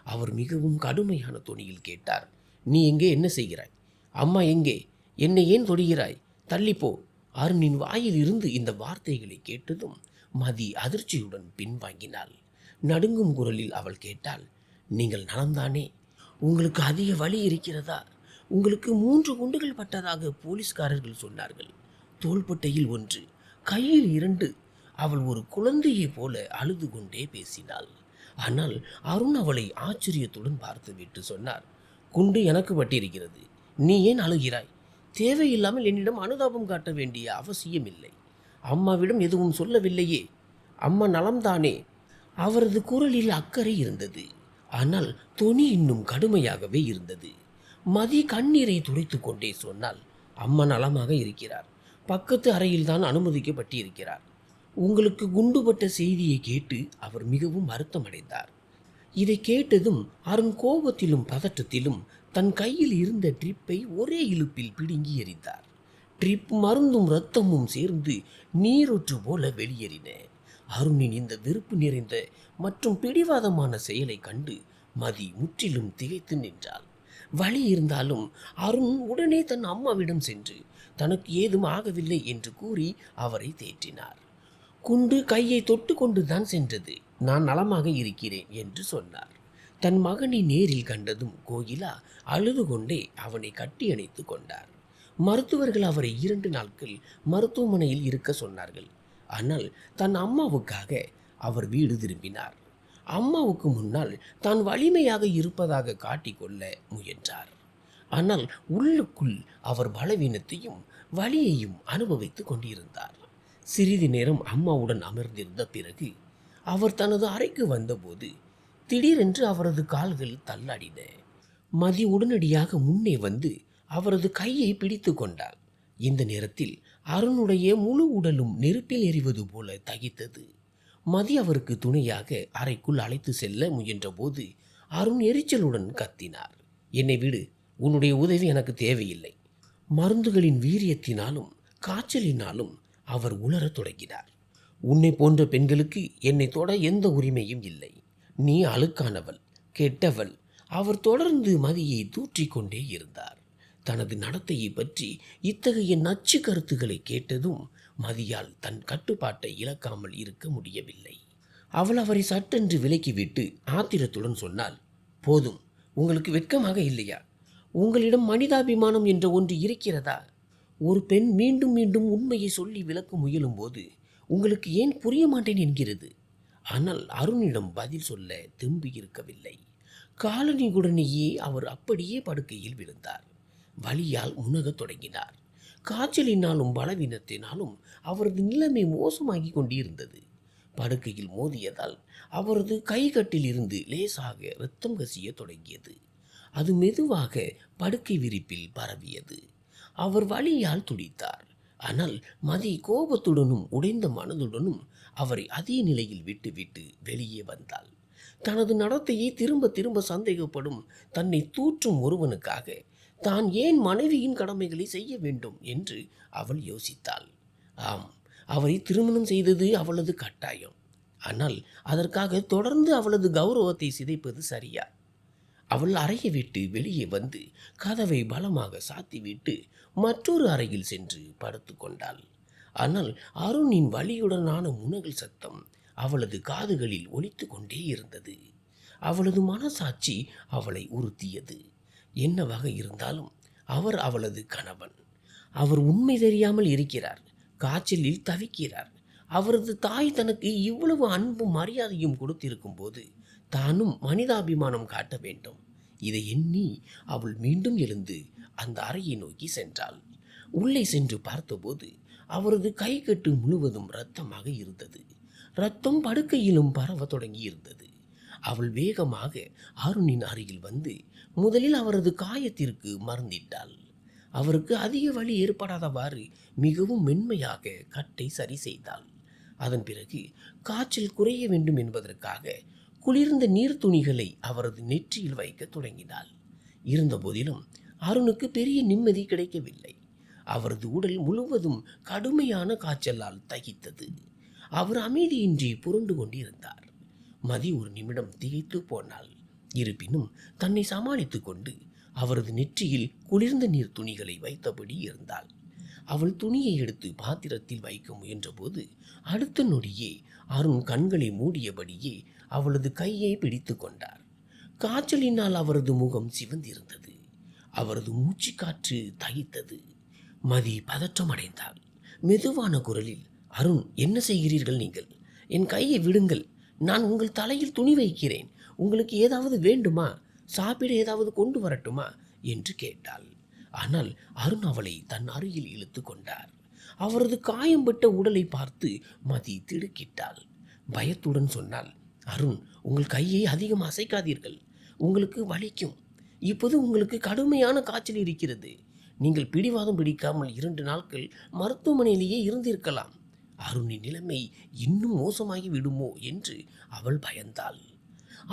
அவர் மிகவும் கடுமையான தொனியில் கேட்டார், நீ எங்கே என்ன செய்கிறாய்? அம்மா எங்கே? என்னை ஏன் தொடுகிறாய்? தள்ளிப்போ. அருணின் வாயில் இருந்து இந்த வார்த்தைகளை கேட்டதும் மதி அதிர்ச்சியுடன் பின்வாங்கினாள். நடுங்கும் குரலில் அவள் கேட்டாள், நீங்கள் நலம்தானே? உங்களுக்கு அதிக வலி இருக்கிறதா? உங்களுக்கு 3 குண்டுகள் பட்டதாக போலீஸ்காரர்கள் சொன்னார்கள். தோள்பட்டையில் 1, கையில் 2. அவள் ஒரு குழந்தையைப் போல அழுது கொண்டே பேசினாள். ஆனால் அருண் அவளை ஆச்சரியத்துடன் பார்த்துவிட்டு சொன்னார், குண்டு எனக்கு பட்டிருக்கிறது. நீ ஏன் அழுகிறாய்? தேவையில்லாமல் என்னிடம் அனுதாபம் காட்ட வேண்டிய அவசியமில்லை. அம்மாவிடம் எதுவும் சொல்லவில்லையே. அம்மா நலம்தானே? அவரது குரலில் அக்கறை இருந்தது. ஆனால் தொனி இன்னும் கடுமையாகவே இருந்தது. மதி கண்ணீரை துடைத்து கொண்டே சொன்னால், அம்மா நலமாக இருக்கிறார். பக்கத்து அறையில்தான் அனுமதிக்கப்பட்டிருக்கிறார். உங்களுக்கு குண்டுபட்ட செய்தியை கேட்டு அவர் மிகவும் வருத்தமடைந்தார். இதை கேட்டதும் அருண் கோபத்திலும் பதட்டத்திலும் தன் கையில் இருந்த ட்ரிப்பை ஒரே இழுப்பில் பிடுங்கி எறிந்தார். ட்ரிப் மருந்தும் இரத்தமும் சேர்ந்து நீரொற்று போல வெளியேறின. அருணின் இந்த வெறுப்பு நிறைந்த மற்றும் பிடிவாதமான செயலை கண்டு மதி முற்றிலும் திகைத்து நின்றாள். வலி இருந்தாலும் அருண் உடனே தன் அம்மாவிடம் சென்று தனக்கு ஏதும் ஆகவில்லை என்று கூறி அவரை தேற்றினார். குண்டு கையை தொட்டு கொண்டுதான் சென்றது. நான் நலமாக இருக்கிறேன் என்று சொன்னார். தன் மகனை நேரில் கண்டதும் கோகிலா அழுது கொண்டே அவனை கட்டி அணைத்து கொண்டார். மருத்துவர்கள் அவரை 2 நாட்கள் மருத்துவமனையில் இருக்க சொன்னார்கள். ஆனால் தன் அம்மாவுக்காக அவர் வீடு திரும்பினார். அம்மாவுக்கு முன்னால் தான் வலிமையாக இருப்பதாக காட்டிக்கொள்ள முயன்றார். ஆனால் உள்ளுக்குள் அவர் பலவீனத்தையும் வலியையும் அனுபவித்து கொண்டிருந்தார். சிறிது நேரம் அம்மாவுடன் அமர்ந்திருந்த பிறகு அவர் தனது அறைக்கு வந்தபோது திடீரென்று அவரது கால்கள் தள்ளாடின. மதி உடனடியாக முன்னே வந்து அவரது கையை பிடித்து கொண்டாள். இந்த நேரத்தில் அருணுடைய முழு உடலும் நெருப்பில் எரிவது போல தகித்தது. மதி அவருக்கு துணையாக அறைக்குள் அழைத்து செல்ல முயன்றபோது அருண் எரிச்சலுடன் கத்தினார், என்னை விடு, உன்னுடைய உதவி எனக்கு தேவையில்லை. மருந்துகளின் வீரியத்தினாலும் காய்ச்சலினாலும் அவர் உளரத் தொடங்கினார். உன்னை போன்ற பெண்களுக்கு என்னை தொட எந்த உரிமையும் இல்லை. நீ அழுக்கானவள், கெட்டவள். அவர் தொடர்ந்து மதியை தூற்றிக்கொண்டே இருந்தார். தனது நடத்தையை பற்றி இத்தகைய நச்சு கருத்துக்களை கேட்டதும் மதியால் தன் கட்டுப்பாட்டை இழக்காமல் இருக்க முடியவில்லை. அவள் அவரை சட்டென்று விலக்கிவிட்டு ஆத்திரத்துடன் சொன்னாள், போதும், உங்களுக்கு வெட்கமாக இல்லையா? உங்களிடம் மனிதாபிமானம் என்ற ஒன்று இருக்கிறதா? ஒரு பெண் மீண்டும் மீண்டும் உண்மையை சொல்லி விளக்க முயலும்போது உங்களுக்கு ஏன் புரிய மாட்டேன் என்கிறது? ஆனால் அருணிடம் பதில் சொல்ல தெம்பு இருக்கவில்லை. காலனியுடனேயே அவர் அப்படியே படுக்கையில் விழுந்தார். வலியால் முனகத் தொடங்கினார். காய்ச்சலினாலும் பலவீனத்தினாலும் அவரது நிலைமை மோசமாகி கொண்டிருந்தது. படுக்கையில் மோதியதால் அவரது கைகட்டில் இருந்து லேசாக இரத்தம் கசிய தொடங்கியது. அது மெதுவாக படுக்கை விரிப்பில் பரவியது. அவர் வலியால் துடித்தார். ஆனால் மதி கோபத்துடனும் உடைந்த மனதுடனும் அவரை அதே நிலையில் விட்டுவிட்டு வெளியே வந்தாள். தனது நடத்தையை திரும்ப திரும்ப சந்தேகப்படும் தன்னை தூற்றும் ஒருவனுக்காக தான் ஏன் மனைவியின் கடமைகளை செய்ய வேண்டும் என்று அவள் யோசித்தாள். ஆம், அவரை திருமணம் செய்தது அவளது கட்டாயம். ஆனால் அதற்காக தொடர்ந்து அவளது கௌரவத்தை சிதைப்பது சரியா? அவள் அறையை விட்டு வெளியே வந்து கதவை பலமாக சாத்திவிட்டு மற்றொரு அறையில் சென்று படுத்து கொண்டாள். ஆனால் அருணின் வலியுடனான முனகல் சத்தம் அவளது காதுகளில் ஒலித்து கொண்டே இருந்தது. அவளது மனசாட்சி அவளை உறுத்தியது. என்னவாக இருந்தாலும் அவர் அவளது கணவன். அவர் உண்மை தெரியாமல் இருக்கிறார். காய்ச்சலில் தவிக்கிறார். அவரது தாய் தனக்கு இவ்வளவு அன்பும் மரியாதையும் கொடுத்திருக்கும் போது தானும் மனிதாபிமானம் காட்ட வேண்டும். இதை எண்ணி அவள் மீண்டும் எழுந்து அந்த அறையை நோக்கி சென்றாள். உள்ளே சென்று பார்த்தபோது அவரது கைகட்டு முழுவதும் இரத்தமாக இருந்தது. இரத்தம் படுக்கையிலும் பரவ தொடங்கி இருந்தது. அவள் வேகமாக அருணின் அருகில் வந்து முதலில் அவரது காயத்திற்கு மருந்திட்டாள். அவருக்கு அதிக வலி ஏற்படாதவாறு மிகவும் மென்மையாக கட்டை சரி செய்தாள். அதன் பிறகு காய்ச்சல் குறைய வேண்டும் என்பதற்காக குளிர்ந்த நீர் துணிகளை அவரது நெற்றியில் வைக்க தொடங்கினாள். இருந்தபோதிலும் அருணுக்கு பெரிய நிம்மதி கிடைக்கவில்லை. அவரது உடல் முழுவதும் கடுமையான காய்ச்சலால் தகித்தது. அவர் அமைதியின்றி புரண்டு கொண்டிருந்தார். மதி ஒரு நிமிடம் திகைத்து போனாள். இருப்பினும் தன்னை சமாளித்து கொண்டு அவரது நெற்றியில் குளிர்ந்த நீர் துணிகளை வைத்தபடி இருந்தாள். அவள் துணியை எடுத்து பாத்திரத்தில் வைக்க முயன்றபோது அடுத்த நொடியே அருண் கண்களை மூடியபடியே அவளது கையை பிடித்து கொண்டார். காய்ச்சலினால் அவரது முகம் சிவந்திருந்தது. அவரது மூச்சு காற்று தகித்தது. மதி பதற்றமடைந்தாள். மெதுவான குரலில், அருண், என்ன செய்கிறீர்கள் நீங்கள்? என் கையை விடுங்கள். நான் உங்கள் தலையில் துணி வைக்கிறேன். உங்களுக்கு ஏதாவது வேண்டுமா? சாப்பிட ஏதாவது கொண்டு வரட்டுமா என்று கேட்டாள். ஆனால் அருண் அவளை தன் அருகில் இழுத்து கொண்டார். அவரது காயம்பட்ட உடலை பார்த்து மதி திடுக்கிட்டாள். பயத்துடன் சொன்னாள், அருண், உங்கள் கையை அதிகம் அசைக்காதீர்கள். உங்களுக்கு வலிக்கும். இப்போது உங்களுக்கு கடுமையான காய்ச்சல் இருக்கிறது. நீங்கள் பிடிவாதம் பிடிக்காமல் 2 நாட்கள் மருத்துவமனையிலேயே இருந்திருக்கலாம். அருணின் நிலைமை இன்னும் மோசமாகி விடுமோ என்று அவள் பயந்தாள்.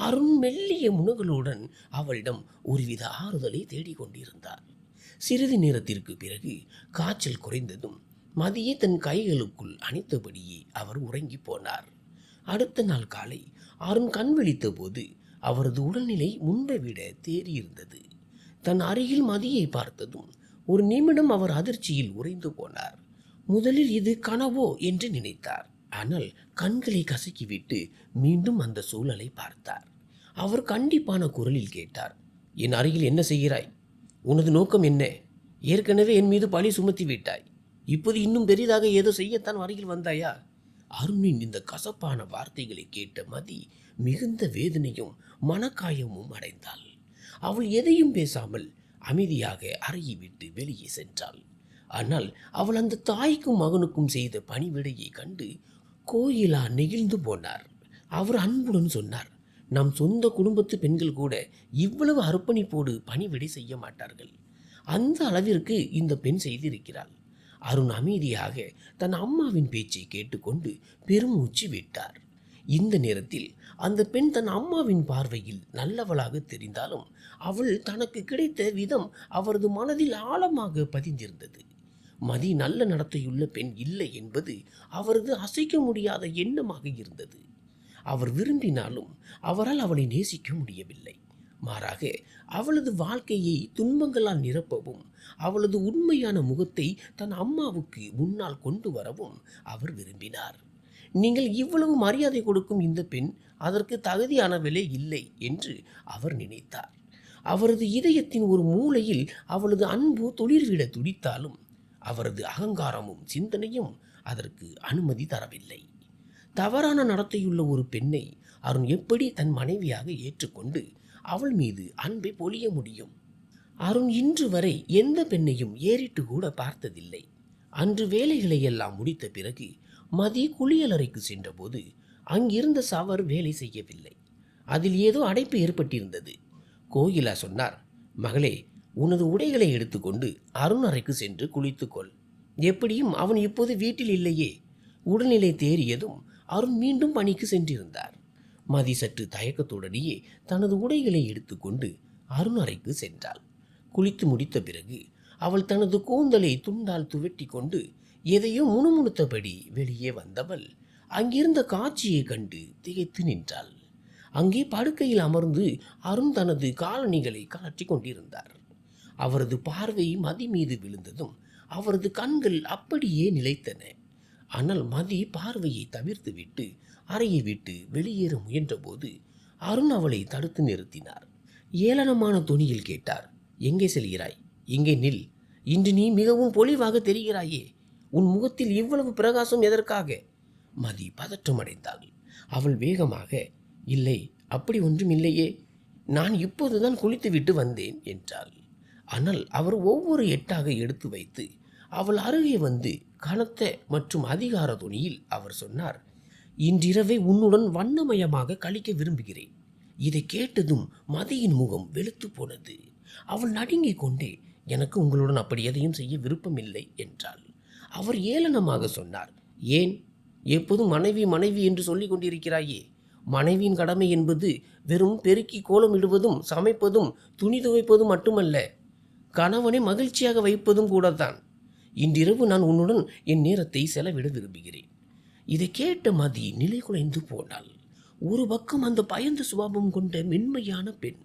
அருண் மெல்லிய முனகளுடன் அவளிடம் ஒருவித ஆறுதலை தேடிக்கொண்டிருந்தார். சிறிது நேரத்திற்கு பிறகு காய்ச்சல் குறைந்ததும் மதியை தன் கைகளுக்குள் அணைத்தபடியே அவர் உறங்கி போனார். அடுத்த நாள் காலை அருண் கண் விழித்த போது அவரது உடல்நிலை முன்பை விட தேறியிருந்தது. தன் அருகில் மதியை பார்த்ததும் ஒரு நிமிடம் அவர் அதிர்ச்சியில் உறைந்து போனார். முதலில் இது கனவோ என்று நினைத்தார். ஆனால் கண்களை கசக்கிவிட்டு மீண்டும் அந்த சூழலை பார்த்தார். அவர் கண்டிப்பான குரலில் கேட்டார், என் அருகில் என்ன செய்கிறாய்? உனது நோக்கம் என்ன? ஏற்கனவே என் மீது பழி சுமத்தி விட்டாய். இப்போது இன்னும் பெரிதாக ஏதோ செய்யத்தான் அருகில் வந்தாயா? அருணின் இந்த கசப்பான வார்த்தைகளை கேட்ட மதி மிகுந்த வேதனையும் மனக்காயமும் அடைந்தாள். அவள் எதையும் பேசாமல் அமைதியாக அறையை விட்டு வெளியே சென்றாள். ஆனால் அவள் அந்த தாய்க்கும் மகனுக்கும் செய்த பணிவிடையை கண்டு கோயிலா நெகிழ்ந்து போனார். அவர் அன்புடன் சொன்னார், நம் சொந்த குடும்பத்து பெண்கள் கூட இவ்வளவு அர்ப்பணிப்போடு பணிவிடை செய்ய மாட்டார்கள். அந்த அளவிற்கு இந்த பெண் செய்திருக்கிறாள். அருண் அமைதியாக தன் அம்மாவின் பேச்சை கேட்டுக்கொண்டு பெருமூச்சு விட்டார். இந்த நேரத்தில் அந்த பெண் தன் அம்மாவின் பார்வையில் நல்லவளாக தெரிந்தாலும் அவள் தனக்கு கிடைத்த விதம் அவரது மனதில் ஆழமாக பதிந்திருந்தது. மதி நல்ல நடத்தையுள்ள பெண் இல்லை என்பது அவரது அசைக்க முடியாத எண்ணமாக இருந்தது. அவர் விரும்பினாலும் அவரால் அவளை நேசிக்க முடியவில்லை. மாறாக அவளது வாழ்க்கையை துன்பங்களால் நிரப்பவும் அவளது உண்மையான முகத்தை தன் அம்மாவுக்கு முன்னால் கொண்டு வரவும் அவர் விரும்பினார். நீங்கள் இவ்வளவு மரியாதை கொடுக்கும் இந்த பெண் அதற்கு தகுதியானவளே இல்லை என்று அவர் நினைத்தார். அவரது இதயத்தின் ஒரு மூலையில் அவளது அன்பு துளிர்விட துடித்தாலும் அவரது அகங்காரமும் சிந்தனையும் அதற்கு அனுமதி தரவில்லை. தவறான நடத்தையுள்ள ஒரு பெண்ணை அருண் எப்படி தன் மனைவியாக ஏற்றுக்கொண்டு அவள் மீது அன்பை பொழிய முடியும்? அருண் இன்று வரை எந்த பெண்ணையும் ஏறிட்டு கூட பார்த்ததில்லை. அன்று வேலைகளை எல்லாம் முடித்த பிறகு மதி குளியலறைக்கு சென்றபோது அங்கிருந்த சவர் வேலை செய்யவில்லை. அதில் ஏதோ அடைப்பு ஏற்பட்டிருந்தது. கோகிலா சொன்னார், மகளே, உனது உடைகளை எடுத்துக்கொண்டு அருண் அறைக்கு சென்று குளித்துக்கொள். எப்படியும் அவன் இப்போது வீட்டில் இல்லையே. உடல்நிலை தேறியதும் அருண் மீண்டும் பணிக்கு சென்றிருந்தார். மதி சற்று தயக்கத்துடனேயே தனது உடைகளை எடுத்துக்கொண்டு அருண் அறைக்கு சென்றாள். குளித்து முடித்த பிறகு அவள் தனது கூந்தலை துண்டால் துவட்டி கொண்டு எதையோ முணுமுணுத்தபடி வெளியே வந்தவள் அங்கிருந்த காட்சியை கண்டு திகைத்து நின்றாள். அங்கே படுக்கையில் அமர்ந்து அருண் தனது காலணிகளை கழற்றி கொண்டிருந்தார். அவரது பார்வை மதி மீது விழுந்ததும் அவரது கண்கள் அப்படியே நிலைத்தன. ஆனால் மதி பார்வையை தவிர்த்துவிட்டு அறையை விட்டு வெளியேற முயன்றபோது அருண் அவளை தடுத்து நிறுத்தினார். ஏளனமான தொனியில் கேட்டார், எங்கே செல்கிறாய்? இங்கே நில். இன்று நீ மிகவும் பொலிவாக தெரிகிறாயே. உன் முகத்தில் இவ்வளவு பிரகாசம் எதற்காக? மதி பதற்றமடைந்தாள். அவள் வேகமாக, இல்லை, அப்படி ஒன்றும் இல்லையே. நான் இப்போதுதான் குளித்துவிட்டு வந்தேன் என்றாள். ஆனால் அவர் ஒவ்வொரு எட்டாக எடுத்து வைத்து அவள் அருகே வந்து கனத்த மற்றும் அதிகார தொனியில் அவர் சொன்னார், இன்றிரவை உன்னுடன் வண்ணமயமாக கழிக்க விரும்புகிறேன். இதை கேட்டதும் மதியின் முகம் வெளுத்து போனது. அவள் நடுங்கிக் கொண்டே, எனக்கு உங்களுடன் அப்படி எதையும் செய்ய விருப்பமில்லை என்றாள். அவர் ஏளனமாக சொன்னார், ஏன் எப்போதும் மனைவி மனைவி என்று சொல்லிக் கொண்டிருக்கிறாயே? மனைவியின் கடமை என்பது வெறும் பெருக்கி கோலமிடுவதும் சமைப்பதும் துணி துவைப்பதும் மட்டுமல்ல, கணவனை மகிழ்ச்சியாக வைப்பதும் கூடத்தான். இன்றிரவு நான் உன்னுடன் என் நேரத்தை செலவிட விரும்புகிறேன். இதை கேட்ட மதி நிலை குலைந்து போனாள். ஒரு பக்கம் அந்த பயந்த சுபாவம் கொண்ட மென்மையான பெண்,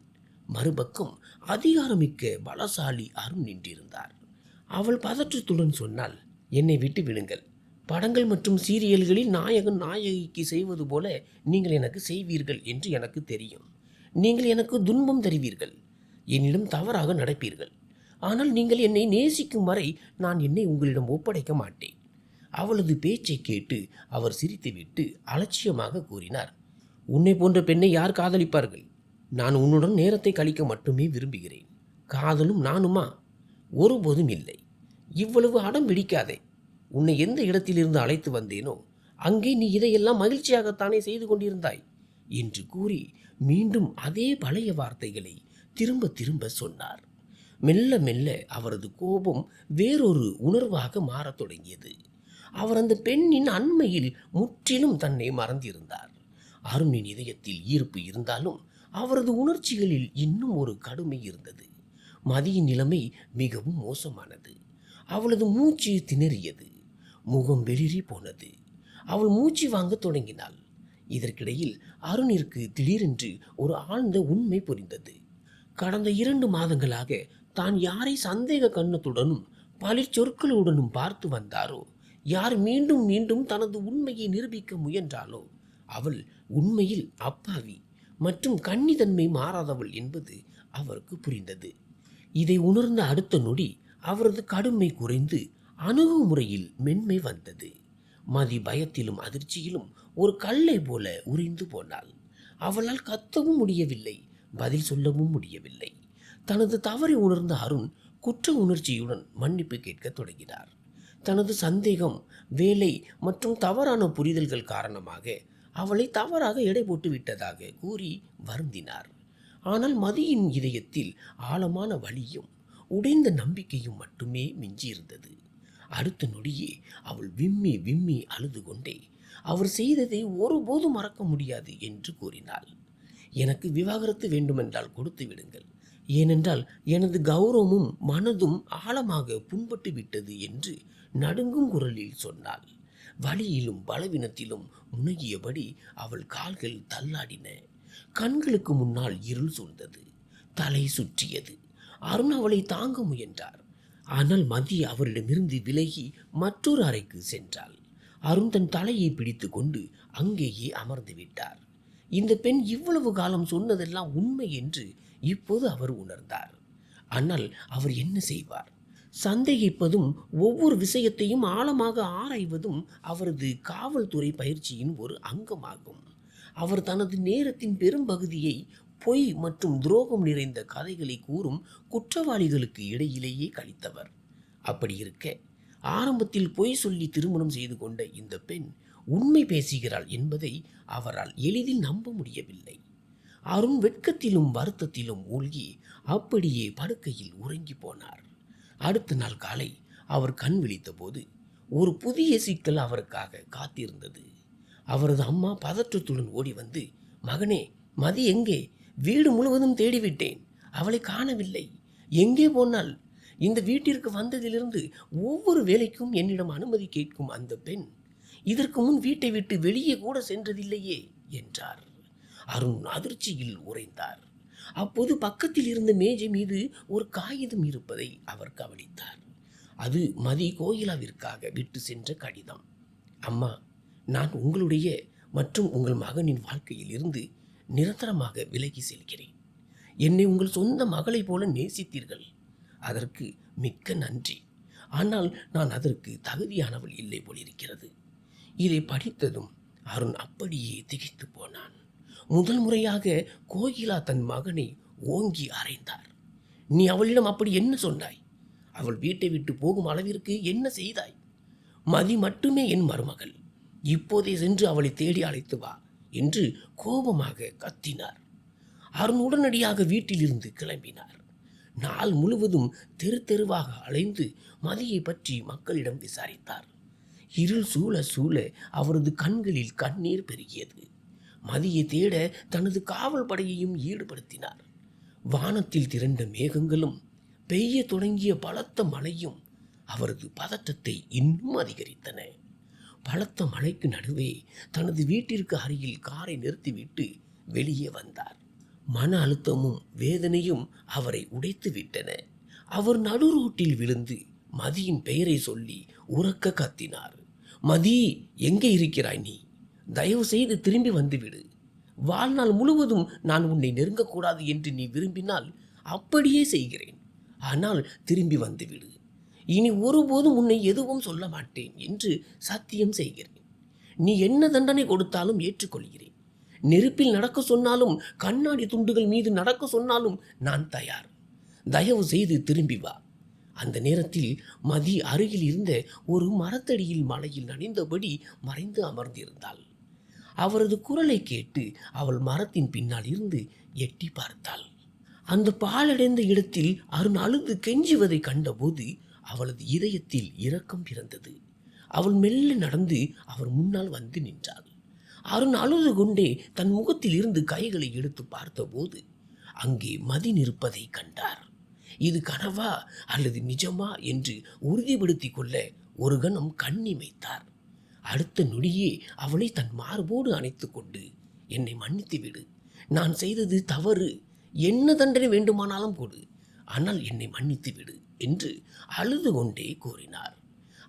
மறுபக்கம் அதிகாரமிக்க பலசாலி அருண் நின்றிருந்தார். அவள் பதற்றத்துடன் சொன்னாள், என்னை விட்டு விடுங்கள். படங்கள் மற்றும் சீரியல்களில் நாயகன் நாயகிக்கு செய்வது போல நீங்கள் எனக்கு செய்வீர்கள் என்று எனக்கு தெரியும். நீங்கள் எனக்கு துன்பம் தருவீர்கள், என்னிடம் தவறாக நடப்பீர்கள். ஆனால் நீங்கள் என்னை நேசிக்கும் வரை நான் என்னை உங்களிடம் ஒப்படைக்க மாட்டேன். அவளது பேச்சை கேட்டு அவர் சிரித்துவிட்டு அலட்சியமாக கூறினார், உன்னை போன்ற பெண்ணை யார் காதலிப்பார்கள்? நான் உன்னுடன் நேரத்தை கழிக்க மட்டுமே விரும்புகிறேன். காதலும் நானுமா? ஒருபோதும் இல்லை. இவ்வளவு அடம் பிடிக்காதே. உன்னை எந்த இடத்திலிருந்து அழைத்து வந்தேனோ அங்கே நீ இதையெல்லாம் மகிழ்ச்சியாகத்தானே செய்து கொண்டிருந்தாய் என்று கூறி மீண்டும் அதே பழைய வார்த்தைகளை திரும்ப திரும்ப சொன்னார். மெல்ல மெல்ல அவரது கோபம் வேறொரு உணர்வாக மாறத் தொடங்கியது. அவர் அந்த பெண்ணின் அண்மையில் முற்றிலும் தன்னை மறந்திருந்தார். அருணின் இதயத்தில் ஈர்ப்பு இருந்தாலும் அவரது உணர்ச்சிகளில் இன்னும் ஒரு கடுமை இருந்தது. மதியின் நிலைமை மிகவும் மோசமானது. அவளது மூச்சு திணறியது, முகம் வெளிரி போனது. அவள் மூச்சு வாங்க தொடங்கினாள். இதற்கிடையில் அருணிற்கு திடீரென்று ஒரு ஆழ்ந்த உண்மை புரிந்தது. கடந்த 2 மாதங்களாக தான் யாரை சந்தேக கண்ணத்துடனும் பழிச் சொற்களுடனும் பார்த்து வந்தாரோ, யார் மீண்டும் மீண்டும் தனது உண்மையை நிரூபிக்க முயன்றாலோ, அவள் உண்மையில் அப்பாவி மற்றும் கன்னித்தன்மை மாறாதவள் என்பது அவருக்கு புரிந்தது. இதை உணர்ந்த அடுத்த நொடி அவரது கடுமை குறைந்து அணுகுமுறையில் மென்மை வந்தது. மதி பயத்திலும் அதிர்ச்சியிலும் ஒரு கல்லை போல உறைந்து போனாள். அவளால் கத்தவும் முடியவில்லை, பதில் சொல்லவும் முடியவில்லை. தனது தவறை உணர்ந்த அருண் குற்ற உணர்ச்சியுடன் மன்னிப்பு கேட்க தொடங்கினார். தனது சந்தேகம், வேலை மற்றும் தவறான புரிதல்கள் காரணமாக அவளை தவறாக எடை போட்டு விட்டதாக கூறி வருந்தினார். ஆனால் மதியின் இதயத்தில் ஆழமான வலியும் உடைந்த நம்பிக்கையும் மட்டுமே மிஞ்சியிருந்தது. அடுத்த நொடியே அவள் விம்மி விம்மி அழுது கொண்டே அவர் செய்ததை ஒருபோதும் மறக்க முடியாது என்று கூறினாள். எனக்கு விவாகரத்து வேண்டுமென்றால் கொடுத்து விடுங்கள். ஏனென்றால் எனது கௌரவமும் மனதும் ஆழமாக புண்பட்டு விட்டது என்று நடுங்கும் குரலில் சொன்னாள். வலியிலும் பலவீனத்திலும் முனகியபடி அவள் கால்கள் தள்ளாடின. கண்களுக்கு முன்னால் இருள் சூழ்ந்தது, தலை சுற்றியது. அருண் அவளை தாங்க முயன்றார். ஆனால் மதி அவரிடமிருந்து விலகி மற்றொரு அறைக்கு சென்றாள். அருண் தன் தலையை பிடித்து கொண்டு அங்கேயே அமர்ந்து விட்டார். இந்த பெண் இவ்வளவு காலம் சொன்னதெல்லாம் உண்மை என்று இப்போது அவர் உணர்ந்தார். ஆனால் அவர் என்ன செய்வார்? சந்தேகிப்பதும் ஒவ்வொரு விஷயத்தையும் ஆழமாக ஆராய்வதும் அவரது காவல்துறை பயிற்சியின் ஒரு அங்கமாகும். அவர் தனது நேரத்தின் பெரும்பகுதியை பொய் மற்றும் துரோகம் நிறைந்த கதைகளை கூறும் குற்றவாளிகளுக்கு இடையிலேயே கழித்தவர். அப்படி இருக்க ஆரம்பத்தில் பொய் சொல்லி திருமணம் செய்து கொண்ட இந்த பெண் உண்மை பேசுகிறாள் என்பதை அவரால் எளிதில் நம்ப முடியவில்லை. அருண் வெட்கத்திலும் வருத்தத்திலும் மூழ்கி அப்படியே படுக்கையில் உறங்கி போனார். அடுத்த நாள் காலை அவர் கண் விழித்த போது ஒரு புதிய சிக்கல் அவருக்காக காத்திருந்தது. அவரது அம்மா பதற்றத்துடன் ஓடி வந்து, மகனே, மதி எங்கே? வீடு முழுவதும் தேடிவிட்டேன், அவளை காணவில்லை. எங்கே போனாள்? இந்த வீட்டிற்கு வந்ததிலிருந்து ஒவ்வொரு வேலைக்கும் என்னிடம் அனுமதி கேட்கும் அந்த பெண் இதற்கு முன் வீட்டை விட்டு வெளியே கூட சென்றதில்லையே என்றார். அருண் அதிர்ச்சியில் உறைந்தார். அப்போது பக்கத்தில் இருந்த மேஜை மீது ஒரு காகிதம் இருப்பதை அவர் கவனித்தார். அது மதி கோயிலாவிற்காக விட்டு சென்ற கடிதம். அம்மா, நான் உங்களுடைய மற்றும் உங்கள் மகனின் வாழ்க்கையில் இருந்து நிரந்தரமாக விலகி செல்கிறேன். என்னை உங்கள் சொந்த மகளை போல நேசித்தீர்கள், அதற்கு மிக்க நன்றி. ஆனால் நான் அதற்கு தகுதியானவள் இல்லை போலிருக்கிறது. இதை படித்ததும் அருண் அப்படியே திகைத்து போனான். முதல் முறையாக கோகிலா தன் மகனை ஓங்கி அறைந்தார். நீ அவளிடம் அப்படி என்ன சொன்னாய்? அவள் வீட்டை விட்டு போகும் அளவிற்கு என்ன செய்தாய்? மதி மட்டுமே என் மருமகள், இப்போதே சென்று அவளை தேடி அழைத்து வா என்று கோபமாக கத்தினார். அருண் உடனடியாக வீட்டிலிருந்து கிளம்பினார். நாள் முழுவதும் தெரு தெருவாக அலைந்து மதியை பற்றி மக்களிடம் விசாரித்தார். இருள் சூழ சூழ அவரது கண்களில் கண்ணீர் பெருகியது. மதியை தேட தனது காவல் படையையும் ஈடுபடுத்தினார். வானத்தில் திரண்ட மேகங்களும் பெய்ய தொடங்கிய பலத்த மழையும் அவரது பதட்டத்தை இன்னும் அதிகரித்தன. பலத்த மழைக்கு நடுவே தனது வீட்டிற்கு அருகில் காரை நிறுத்திவிட்டு வெளியே வந்தார். மன அழுத்தமும் வேதனையும் அவரை உடைத்து விட்டன. அவர் நடு ரோட்டில் விழுந்து மதியின் பெயரை சொல்லி உரக்க கத்தினார். மதி, எங்கே இருக்கிறாய் நீ? தயவு செய்து திரும்பி வந்துவிடு. வாழ்நாள் முழுவதும் நான் உன்னை நெருங்கக்கூடாது என்று நீ விரும்பினால் அப்படியே செய்கிறேன். ஆனால் திரும்பி வந்துவிடு. இனி ஒருபோதும் உன்னை எதுவும் சொல்ல மாட்டேன் என்று சத்தியம் செய்கிறேன். நீ என்ன தண்டனை கொடுத்தாலும் ஏற்றுக்கொள்கிறேன். நெருப்பில் நடக்க சொன்னாலும் கண்ணாடி துண்டுகள் மீது நடக்க சொன்னாலும் நான் தயார். தயவு செய்து திரும்பி வா. அந்த நேரத்தில் மதி அருகில் இருந்த ஒரு மரத்தடியில் மலையில் நனைந்தபடி மறைந்து அமர்ந்திருந்தாள். அவரது குரலை கேட்டு அவள் மரத்தின் பின்னால் இருந்து எட்டி பார்த்தாள். அந்த பாழடைந்த இடத்தில் அருண் அழுது கெஞ்சுவதை கண்டபோது அவளது இதயத்தில் இரக்கம் பிறந்தது. அவள் மெல்ல நடந்து அவர் முன்னால் வந்து நின்றாள். அருண் அழுது கொண்டே தன் முகத்தில் இருந்து கைகளை எடுத்து பார்த்தபோது அங்கே மதி நிற்பதை கண்டார். இது கனவா அல்லது நிஜமா என்று உறுதிப்படுத்திக் கொள்ள ஒரு கணம் கண்ணிமைத்தார். அடுத்த நொடியே அவளை தன் மார்போடு அணைத்து கொண்டு, என்னை மன்னித்து விடு, நான் செய்தது தவறு, என்ன தண்டனை வேண்டுமானாலும் கொடு, ஆனால் என்னை மன்னித்து விடு என்று அழுது கொண்டே கூறினார்.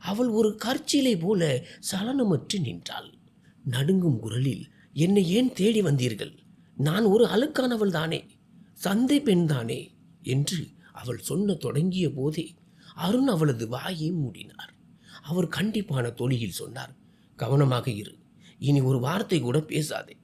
அவள் ஒரு கற்சிலை போல சலனமற்று நின்றாள். நடுங்கும் குரலில், என்னை ஏன் தேடி வந்தீர்கள்? நான் ஒரு அழுக்கானவள் தானே, சந்தை பெண் தானே என்று அவள் சொன்ன தொடங்கிய போதே அருண் அவளது வாயை மூடினார். அவர் கண்டிப்பான தொனியில் சொன்னார், கவனமாக இரு. இனி ஒரு வார்த்தை கூட பேசாதே.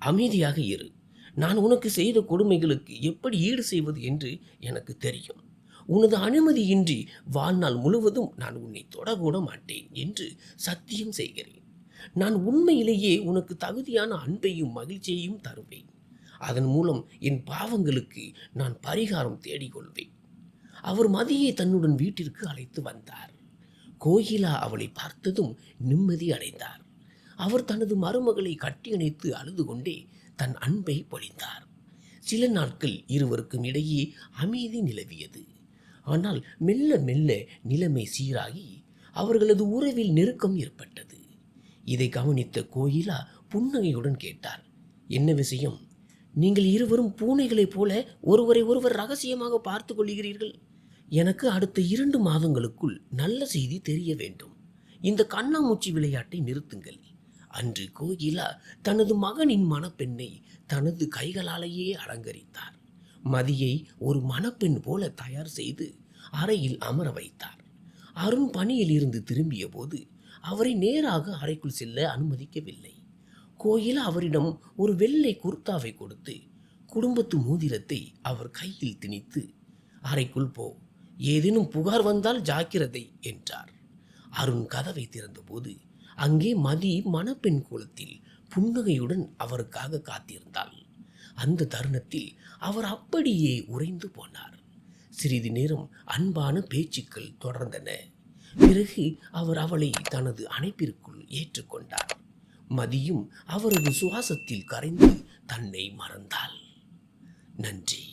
அமைதியாக இரு. நான் உனக்கு செய்த கொடுமைகளுக்கு எப்படி ஈடு செய்வது என்று எனக்கு தெரியும். உனது அனுமதியின்றி வாழ்நாள் முழுவதும் நான் உன்னை தொடக்கூட மாட்டேன் என்று சத்தியம் செய்கிறேன். நான் உண்மையிலேயே உனக்கு தகுதியான அன்பையும் மகிழ்ச்சியையும் தருவேன். அதன் மூலம் என் பாவங்களுக்கு நான் பரிகாரம் தேடிக்கொள்வேன். அவர் மதியை தன்னுடன் வீட்டிற்கு அழைத்து வந்தார். கோகிலா அவளை பார்த்ததும் நிம்மதி அடைந்தார். அவர் தனது மருமகளை கட்டியணைத்து அழுது கொண்டே தன் அன்பை பொழிந்தார். சில நாட்கள் இருவருக்கும் இடையே அமைதி நிலவியது. ஆனால் மெல்ல மெல்ல நிலைமை சீராகி அவர்களது உறவில் நெருக்கம் ஏற்பட்டது. இதை கவனித்த கோகிலா புன்னகையுடன் கேட்டார், என்ன விஷயம்? நீங்கள் இருவரும் பூனைகளைப் போல ஒருவரை ஒருவர் ரகசியமாக பார்த்து கொள்கிறீர்கள். எனக்கு அடுத்த 2 மாதங்களுக்குள் நல்ல செய்தி தெரிய வேண்டும். இந்த கண்ணாமூச்சி விளையாட்டை நிறுத்துங்கள். அன்று கோகிலா தனது மகனின் மணப்பெண்ணை தனது கைகளாலேயே அலங்கரித்தார். மதியை ஒரு மணப்பெண் போல தயார் செய்து அறையில் அமர வைத்தார். அருண் பணியில் இருந்து திரும்பிய போது அவரை நேராக அறைக்குள் செல்ல அனுமதிக்கவில்லை. கோகிலா அவரிடம் ஒரு வெள்ளை குர்தாவை கொடுத்து குடும்பத்து மோதிரத்தை அவர் கையில் திணித்து, அறைக்குள் போ, ஏதேனும் புகார் வந்தால் ஜாக்கிரதை என்றார். அருண் கதவை திறந்தபோது அங்கே மதி மணப்பெண் கோலத்தில் புன்னகையுடன் அவருக்காக காத்திருந்தாள். அந்த தருணத்தில் அவர் அப்படியே உறைந்து போனார். சிறிது நேரம் அன்பான பேச்சுக்கள் தொடர்ந்தன. பிறகு அவர் அவளை தனது அணைப்பிற்குள் ஏற்றுக்கொண்டார். மதியும் அவரது சுவாசத்தில் கரைந்து தன்னை மறந்தாள். நன்றி.